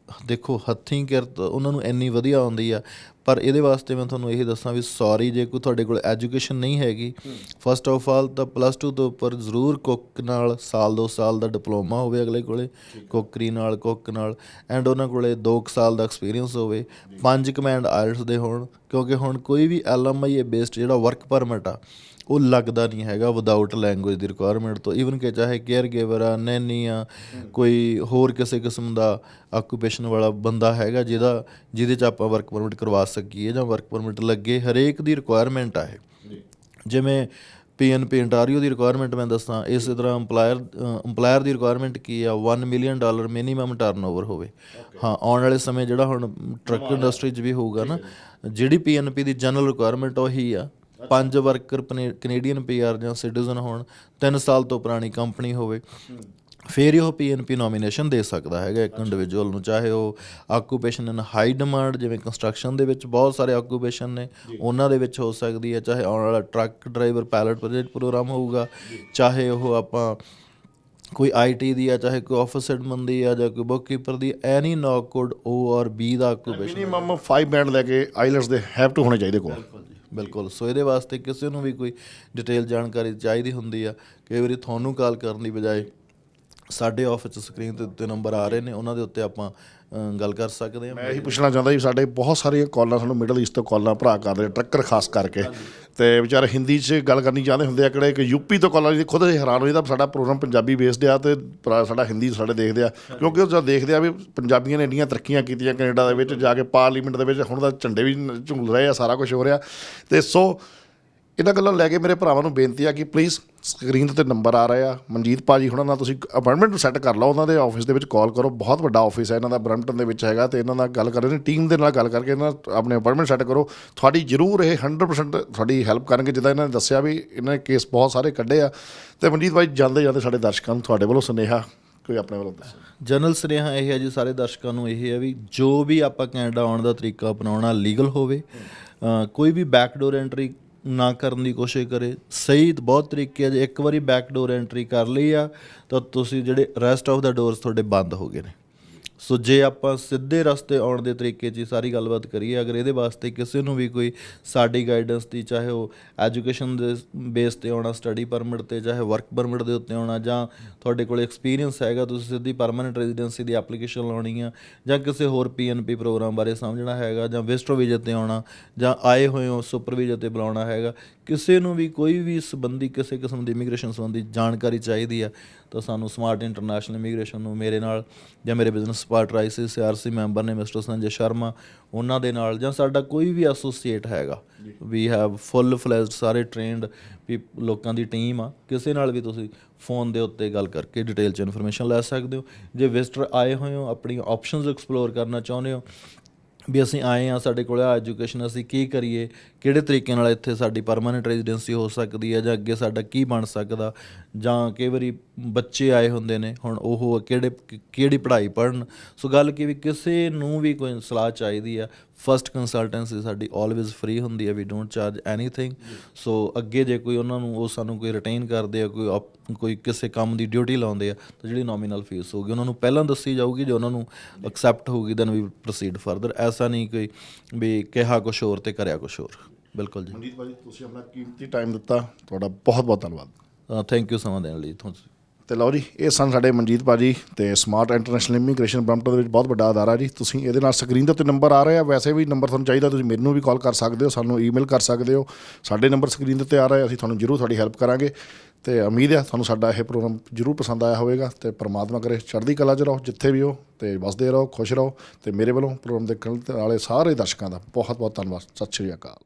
ਦੇਖੋ ਹੱਥੀਂ ਕਿਰਤ ਉਹਨਾਂ ਨੂੰ ਇੰਨੀ ਵਧੀਆ ਆਉਂਦੀ ਆ। ਪਰ ਇਹਦੇ ਵਾਸਤੇ ਮੈਂ ਤੁਹਾਨੂੰ ਇਹ ਦੱਸਾਂ ਵੀ ਸੌਰੀ, ਜੇ ਕੋਈ ਤੁਹਾਡੇ ਕੋਲ ਐਜੂਕੇਸ਼ਨ ਨਹੀਂ ਹੈਗੀ, ਫਸਟ ਆਫ ਆਲ ਤਾਂ +2 ਤੋਂ ਉੱਪਰ ਜ਼ਰੂਰ ਕੁੱਕ ਨਾਲ 1-2 ਸਾਲ ਦਾ ਡਿਪਲੋਮਾ ਹੋਵੇ ਅਗਲੇ ਕੋਲੇ, ਕੁੱਕਰੀ ਨਾਲ, ਕੁੱਕ ਨਾਲ, ਐਂਡ ਉਹਨਾਂ ਕੋਲੇ 2 ਸਾਲ ਦਾ ਐਕਸਪੀਰੀਅੰਸ ਹੋਵੇ, 5 ਕਮਾਂਡ IELTS ਦੇ ਹੋਣ। ਕਿਉਂਕਿ ਹੁਣ ਕੋਈ ਵੀ LMI ਬੇਸਡ ਜਿਹੜਾ ਵਰਕ ਪਰਮਿਟ ਆ ਉਹ ਲੱਗਦਾ ਨਹੀਂ ਹੈਗਾ ਵਿਦਆਊਟ ਲੈਂਗੁਏਜ ਦੀ ਰਿਕੁਆਇਰਮੈਂਟ ਤੋਂ। ਈਵਨ ਕਿ ਚਾਹੇ ਕੇਅਰ ਗਿਵਰ ਆ, ਨੈਨੀ ਆ, ਕੋਈ ਹੋਰ ਕਿਸੇ ਕਿਸਮ ਦਾ ਆਕੂਪੇਸ਼ਨ ਵਾਲਾ ਬੰਦਾ ਹੈਗਾ ਜਿਹਦੇ 'ਚ ਆਪਾਂ ਵਰਕ ਪਰਮਿਟ ਕਰਵਾ ਸਕੀਏ ਜਾਂ ਵਰਕ ਪਰਮਿਟ ਲੱਗੇ, ਹਰੇਕ ਦੀ ਰਿਕੁਆਇਰਮੈਂਟ ਆ ਇਹ। ਜਿਵੇਂ PNP ਅੰਟਾਰੀਓ ਦੀ ਰਿਕੁਆਇਰਮੈਂਟ ਮੈਂ ਦੱਸਾਂ, ਇਸੇ ਤਰ੍ਹਾਂ ਅੰਪਲਾਇਰ ਦੀ ਰਿਕੁਆਇਰਮੈਂਟ ਕੀ ਆ, $1 ਮਿਲੀਅਨ ਮਿਨੀਮਮ ਟਰਨਓਵਰ ਹੋਵੇ। ਹਾਂ, ਆਉਣ ਵਾਲੇ ਸਮੇਂ ਜਿਹੜਾ ਹੁਣ ਟਰੱਕ ਇੰਡਸਟਰੀ 'ਚ ਵੀ ਹੋਊਗਾ ਨਾ, ਜਿਹੜੀ PNP ਦੀ ਜਨਰਲ ਰਿਕੁਆਇਰਮੈਂਟ ਉਹੀ ਆ 5 ਵਰਕਰ ਕੈਨੇਡੀਅਨ ਪੀਆਰ ਜਾਂ ਸਿਟੀਜ਼ਨ ਹੋਣ, 3 ਸਾਲ ਤੋਂ ਪੁਰਾਣੀ ਕੰਪਨੀ ਹੋਵੇ, ਫਿਰ ਹੀ ਉਹ ਪੀਐਨਪੀ ਨੋਮੀਨੇਸ਼ਨ ਦੇ ਸਕਦਾ ਹੈਗਾ ਇੱਕ ਇੰਡੀਵਿਜੂਅਲ ਨੂੰ, ਚਾਹੇ ਉਹ ਆਕੂਪੇਸ਼ਨ ਇਨ ਹਾਈ ਡਿਮਾਂਡ ਜਿਵੇਂ ਕੰਸਟਰਕਸ਼ਨ ਦੇ ਵਿੱਚ ਬਹੁਤ ਸਾਰੇ ਆਕੂਪੇਸ਼ਨ ਨੇ ਉਹਨਾਂ ਦੇ ਵਿੱਚ ਹੋ ਸਕਦੀ ਹੈ, ਚਾਹੇ ਆਉਣ ਵਾਲਾ truck driver pilot project program ਹੋਊਗਾ, ਚਾਹੇ ਉਹ ਆਪਾਂ ਕੋਈ ਆਈਟੀ ਦੀ ਆ, ਚਾਹੇ ਕੋਈ ਆਫਿਸ ਐਡਮਨ ਦੀ ਆ, ਜਾਂ ਕੋਈ ਬੁੱਕ ਕੀਪਰ ਦੀ, ਐਨੀ ਨੌਕ ਕੋਡ O ਔਰ B ਦਾ ਆਕੂਪੇਸ਼ਨ ਮਿਨੀਮਮ 5 ਬੈਂਡ ਲੈ ਕੇ ਆਈਲੈਟਸ ਦੇ ਹੈਵ ਟੂ ਹੋਣੇ ਚਾਹੀਦੇ ਕੋਲ। ਬਿਲਕੁਲ। ਸੋ ਇਹਦੇ ਵਾਸਤੇ ਕਿਸੇ ਨੂੰ ਵੀ ਕੋਈ ਡਿਟੇਲ ਜਾਣਕਾਰੀ ਚਾਹੀਦੀ ਹੁੰਦੀ ਆ, ਕਈ ਵਾਰੀ ਤੁਹਾਨੂੰ ਕਾਲ ਕਰਨ ਦੀ ਬਜਾਏ ਸਾਡੇ ਆਫਿਸ 'ਚ ਸਕਰੀਨ ਦੇ ਉੱਤੇ ਨੰਬਰ ਆ ਰਹੇ ਨੇ, ਉਹਨਾਂ ਦੇ ਉੱਤੇ ਆਪਾਂ ਗੱਲ ਕਰ ਸਕਦੇ ਹਾਂ। ਮੈਂ ਇਹੀ ਪੁੱਛਣਾ ਚਾਹੁੰਦਾ ਜੀ, ਸਾਡੇ ਬਹੁਤ ਸਾਰੀਆਂ ਕਾਲਾਂ ਸਾਨੂੰ ਮਿਡਲ ਈਸਟ ਤੋਂ ਕਾਲਾਂ ਭਰਾ ਕਰਦੇ, ਟਰੱਕਰ ਖਾਸ ਕਰਕੇ, ਤੇ ਵਿਚਾਰੇ ਹਿੰਦੀ 'ਚ ਗੱਲ ਕਰਨੀ ਚਾਹੁੰਦੇ ਹੁੰਦੇ ਆ, ਕਿਹੜੇ ਕਿ ਯੂਪੀ ਤੋਂ ਕਾਲਾਂ, ਖੁਦ ਹੈਰਾਨ ਹੋਈ ਤਾਂ ਸਾਡਾ ਪ੍ਰੋਗਰਾਮ ਪੰਜਾਬੀ ਬੇਸਡ ਆ ਤੇ ਸਾਡਾ ਹਿੰਦੀ ਸਾਡੇ ਦੇਖਦੇ ਆ, ਕਿਉਂਕਿ ਉਹ ਜਦ ਦੇਖਦੇ ਆ ਵੀ ਪੰਜਾਬੀਆਂ ਨੇ ਇੰਨੀਆਂ ਤਰੱਕੀਆਂ ਕੀਤੀਆਂ ਕੈਨੇਡਾ ਦੇ ਵਿੱਚ ਜਾ ਕੇ, ਪਾਰਲੀਮੈਂਟ ਦੇ ਵਿੱਚ ਹੁਣ ਤਾਂ ਝੰਡੇ ਵੀ ਝੂਲ ਰਹੇ ਆ, ਸਾਰਾ ਕੁਝ ਹੋ ਰਿਹਾ। ਤੇ ਸੋ ਇਹਨਾਂ ਗੱਲਾਂ ਲੈ ਕੇ ਮੇਰੇ ਭਰਾਵਾਂ ਨੂੰ ਬੇਨਤੀ ਆ ਕਿ ਪਲੀਜ਼ ਸਕਰੀਨ 'ਤੇ ਨੰਬਰ ਆ ਰਹੇ ਆ, ਮਨਜੀਤ ਭਾਜੀ ਹੁਣਾਂ ਨਾਲ ਤੁਸੀਂ ਅਪਾਇੰਟਮੈਂਟ ਸੈੱਟ ਕਰ ਲਓ, ਉਹਨਾਂ ਦੇ ਆਫਿਸ ਦੇ ਵਿੱਚ ਕਾਲ ਕਰੋ, ਬਹੁਤ ਵੱਡਾ ਆਫਿਸ ਹੈ ਇਹਨਾਂ ਦਾ, ਬਰੈਂਪਟਨ ਦੇ ਵਿੱਚ ਹੈਗਾ, ਤੇ ਇਹਨਾਂ ਨਾਲ ਗੱਲ ਕਰ ਰਹੇ ਨੇ, ਟੀਮ ਦੇ ਨਾਲ ਗੱਲ ਕਰਕੇ ਇਹਨਾਂ ਆਪਣੇ ਅਪਾਇੰਟਮੈਂਟ ਸੈੱਟ ਕਰੋ, ਤੁਹਾਡੀ ਜ਼ਰੂਰ ਇਹ 100% ਤੁਹਾਡੀ ਹੈਲਪ ਕਰਨਗੇ। ਜਿੱਦਾਂ ਇਹਨਾਂ ਨੇ ਦੱਸਿਆ ਵੀ ਇਹਨਾਂ ਨੇ ਕੇਸ ਬਹੁਤ ਸਾਰੇ ਕੱਢੇ ਆ। ਤੇ ਮਨਜੀਤ ਭਾਈ, ਜਾਂਦੇ ਜਾਂਦੇ ਸਾਡੇ ਦਰਸ਼ਕਾਂ ਨੂੰ ਤੁਹਾਡੇ ਵੱਲੋਂ ਸੁਨੇਹਾ ਕੋਈ ਆਪਣੇ ਵੱਲੋਂ ਦੱਸੋ। ਜਨਰਲ ਸੁਨੇਹਾ ਇਹ ਹੈ ਜੀ ਸਾਰੇ ਦਰਸ਼ਕਾਂ ਨੂੰ, ਇਹ ਹੈ ਵੀ ਜੋ ਵੀ ਆਪਾਂ ਕੈਨੇਡਾ ਆਉਣ ਦਾ ਤਰੀਕਾ ਅਪਣਾਉਣਾ ਲੀਗਲ ਹੋਵੇ, ਕੋਈ ਵੀ ਬੈਕਡੋਰ ਐਂਟਰੀ ਨਾ ਕਰਨ ਦੀ ਕੋਸ਼ਿਸ਼ ਕਰੇ। ਸਹੀ ਬਹੁਤ ਤਰੀਕੇ ਆ, ਜੇ ਇੱਕ ਵਾਰੀ ਬੈਕਡੋਰ ਐਂਟਰੀ ਕਰ ਲਈ ਆ ਤਾਂ ਤੁਸੀਂ ਜਿਹੜੇ ਰੈਸਟ ਆਫ ਦਾ ਡੋਰਸ ਤੁਹਾਡੇ ਬੰਦ ਹੋ ਗਏ ਨੇ। ਸੋ ਜੇ ਆਪਾਂ ਸਿੱਧੇ ਰਸਤੇ ਆਉਣ ਦੇ ਤਰੀਕੇ 'ਚ ਸਾਰੀ ਗੱਲਬਾਤ ਕਰੀਏ, ਅਗਰ ਇਹਦੇ ਵਾਸਤੇ ਕਿਸੇ ਨੂੰ ਵੀ ਕੋਈ ਸਾਡੀ ਗਾਈਡੈਂਸ ਦੀ, ਚਾਹੇ ਉਹ ਐਜੂਕੇਸ਼ਨ ਦੇ ਬੇਸ 'ਤੇ ਆਉਣਾ, ਸਟੱਡੀ ਪਰਮਿਟ 'ਤੇ, ਚਾਹੇ ਵਰਕ ਪਰਮਿਟ ਦੇ ਉੱਤੇ ਆਉਣਾ, ਜਾਂ ਤੁਹਾਡੇ ਕੋਲ ਐਕਸਪੀਰੀਅੰਸ ਹੈਗਾ, ਤੁਸੀਂ ਸਿੱਧੀ ਪਰਮਾਨੈਂਟ ਰੈਜ਼ੀਡੈਂਸੀ ਦੀ ਐਪਲੀਕੇਸ਼ਨ ਲਾਉਣੀ ਆ, ਜਾਂ ਕਿਸੇ ਹੋਰ ਪੀਐਨਪੀ ਪ੍ਰੋਗਰਾਮ ਬਾਰੇ ਸਮਝਣਾ ਹੈਗਾ, ਜਾਂ ਵਿਜ਼ਟਰ ਵੀਜ਼ੇ 'ਤੇ ਆਉਣਾ, ਜਾਂ ਆਏ ਹੋਏ ਹੋ ਸੁਪਰ ਵੀਜ਼ੇ 'ਤੇ ਬੁਲਾਉਣਾ ਹੈਗਾ, ਕਿਸੇ ਨੂੰ ਵੀ ਕੋਈ ਵੀ ਸੰਬੰਧੀ ਕਿਸੇ ਕਿਸਮ ਦੀ ਇਮੀਗ੍ਰੇਸ਼ਨ ਸੰਬੰਧੀ ਜਾਣਕਾਰੀ ਚਾਹੀਦੀ ਆ, ਤਾਂ ਸਾਨੂੰ ਸਮਾਰਟ ਇੰਟਰਨੈਸ਼ਨਲ ਇਮੀਗ੍ਰੇਸ਼ਨ ਨੂੰ, ਮੇਰੇ ਨਾਲ ਜਾਂ ਮੇਰੇ ਬਿਜ਼ਨਸ ਪਾਰਟਨਰ ICCRC ਮੈਂਬਰ ਨੇ ਮਿਸਟਰ ਸੰਜੇ ਸ਼ਰਮਾ, ਉਹਨਾਂ ਦੇ ਨਾਲ, ਜਾਂ ਸਾਡਾ ਕੋਈ ਵੀ ਐਸੋਸੀਏਟ ਹੈਗਾ, ਵੀ ਹੈਵ ਫੁੱਲ ਫਲੈਜਡ ਸਾਰੇ ਟ੍ਰੇਨਡ ਵੀ ਲੋਕਾਂ ਦੀ ਟੀਮ ਆ, ਕਿਸੇ ਨਾਲ ਵੀ ਤੁਸੀਂ ਫੋਨ ਦੇ ਉੱਤੇ ਗੱਲ ਕਰਕੇ ਡਿਟੇਲ 'ਚ ਇਨਫੋਰਮੇਸ਼ਨ ਲੈ ਸਕਦੇ ਹੋ। ਜੇ ਵਿਜ਼ਟਰ ਆਏ ਹੋਏ ਹੋ, ਆਪਣੀਆਂ ਆਪਸ਼ਨਸ ਐਕਸਪਲੋਰ ਕਰਨਾ ਚਾਹੁੰਦੇ ਹੋ ਵੀ ਅਸੀਂ ਆਏ ਹਾਂ, ਸਾਡੇ ਕੋਲ ਆ ਐਜੂਕੇਸ਼ਨ, ਅਸੀਂ ਕੀ ਕਰੀਏ, ਕਿਹੜੇ ਤਰੀਕੇ ਨਾਲ ਇੱਥੇ ਸਾਡੀ ਪਰਮਾਨੈਂਟ ਰੈਜ਼ੀਡੈਂਸੀ ਹੋ ਸਕਦੀ ਹੈ, ਜਾਂ ਅੱਗੇ ਸਾਡਾ ਕੀ ਬਣ ਸਕਦਾ, ਜਾਂ ਕਈ ਵਾਰੀ ਬੱਚੇ ਆਏ ਹੁੰਦੇ ਨੇ, ਹੁਣ ਉਹ ਕਿਹੜੀ ਪੜ੍ਹਾਈ ਪੜ੍ਹਨ। ਸੋ ਗੱਲ ਕੀ ਵੀ ਕਿਸੇ ਨੂੰ ਵੀ ਕੋਈ ਸਲਾਹ ਚਾਹੀਦੀ ਆ, ਫਸਟ ਕੰਸਲਟੈਂਸੀ ਸਾਡੀ ਆਲਵੇਜ਼ ਫ੍ਰੀ ਹੁੰਦੀ ਹੈ, ਵੀ ਡੋਂਟ ਚਾਰਜ ਐਨੀਥਿੰਗ। ਸੋ ਅੱਗੇ ਜੇ ਕੋਈ ਉਹਨਾਂ ਨੂੰ ਉਹ ਸਾਨੂੰ ਕੋਈ ਰਿਟੇਨ ਕਰਦੇ ਆ, ਕੋਈ ਕਿਸੇ ਕੰਮ ਦੀ ਡਿਊਟੀ ਲਾਉਂਦੇ ਆ, ਤਾਂ ਜਿਹੜੀ ਨੋਮੀਨਲ ਫੀਸ ਹੋਊਗੀ ਉਹਨਾਂ ਨੂੰ ਪਹਿਲਾਂ ਦੱਸੀ ਜਾਊਗੀ, ਜੇ ਉਹਨਾਂ ਨੂੰ ਐਕਸੈਪਟ ਹੋਊਗੀ ਦੈਨ ਵੀ ਪ੍ਰੋਸੀਡ ਫਰਦਰ। ਐਸਾ ਨਹੀਂ ਕੋਈ ਵੀ ਕਿਹਾ ਕੁਛ ਹੋਰ ਤੇ ਕਰਿਆ ਕੁਛ ਹੋਰ। ਬਿਲਕੁਲ ਜੀ। ਮਨਜੀਤ ਭਾਜੀ, ਤੁਸੀਂ ਆਪਣਾ ਕੀਮਤੀ ਟਾਈਮ ਦਿੱਤਾ, ਤੁਹਾਡਾ ਬਹੁਤ ਬਹੁਤ ਧੰਨਵਾਦ। ਥੈਂਕ ਯੂ ਸਮਾਂ ਦੇਣ ਲਈ ਤੁਹਾਨੂੰ। ਤੇ ਲਓ ਜੀ, ਇਹ ਸਨ ਸਾਡੇ ਮਨਜੀਤ ਭਾਜੀ, ਤੇ ਸਮਾਰਟ ਇੰਟਰਨੈਸ਼ਨਲ ਇਮੀਗ੍ਰੇਸ਼ਨ ਬਰੈਂਪਟਨ ਦੇ ਵਿੱਚ ਬਹੁਤ ਵੱਡਾ ਅਦਾਰਾ ਜੀ। ਤੁਸੀਂ ਇਹਦੇ ਨਾਲ ਸਕਰੀਨ ਦੇ ਉੱਤੇ ਨੰਬਰ ਆ ਰਹੇ ਆ, ਵੈਸੇ ਵੀ ਨੰਬਰ ਤੁਹਾਨੂੰ ਚਾਹੀਦਾ ਤੁਸੀਂ ਮੈਨੂੰ ਵੀ ਕਾਲ ਕਰ ਸਕਦੇ ਹੋ, ਸਾਨੂੰ ਈਮੇਲ ਕਰ ਸਕਦੇ ਹੋ, ਸਾਡੇ ਨੰਬਰ ਸਕਰੀਨ ਦੇ ਉੱਤੇ ਆ ਰਹੇ, ਅਸੀਂ ਤੁਹਾਨੂੰ ਜ਼ਰੂਰ ਤੁਹਾਡੀ ਹੈਲਪ ਕਰਾਂਗੇ। ਤੇ ਉਮੀਦ ਹੈ ਤੁਹਾਨੂੰ ਸਾਡਾ ਇਹ ਪ੍ਰੋਗਰਾਮ ਜ਼ਰੂਰ ਪਸੰਦ ਆਇਆ ਹੋਵੇਗਾ, ਤੇ ਪਰਮਾਤਮਾ ਕਰੇ ਚੜ੍ਹਦੀ ਕਲਾ 'ਚ ਰਹੋ ਜਿੱਥੇ ਵੀ ਹੋ, ਤੇ ਵਸਦੇ ਰਹੋ, ਖੁਸ਼ ਰਹੋ। ਤੇ ਮੇਰੇ ਵੱਲੋਂ ਪ੍ਰੋਗਰਾਮ ਦੇਖਣ ਵਾਲੇ ਸਾਰੇ ਦਰਸ਼ਕਾਂ ਦਾ ਬਹੁਤ ਬਹੁਤ ਧੰਨਵਾਦ। ਸਤਿ ਸ਼੍ਰੀ ਅਕਾਲ।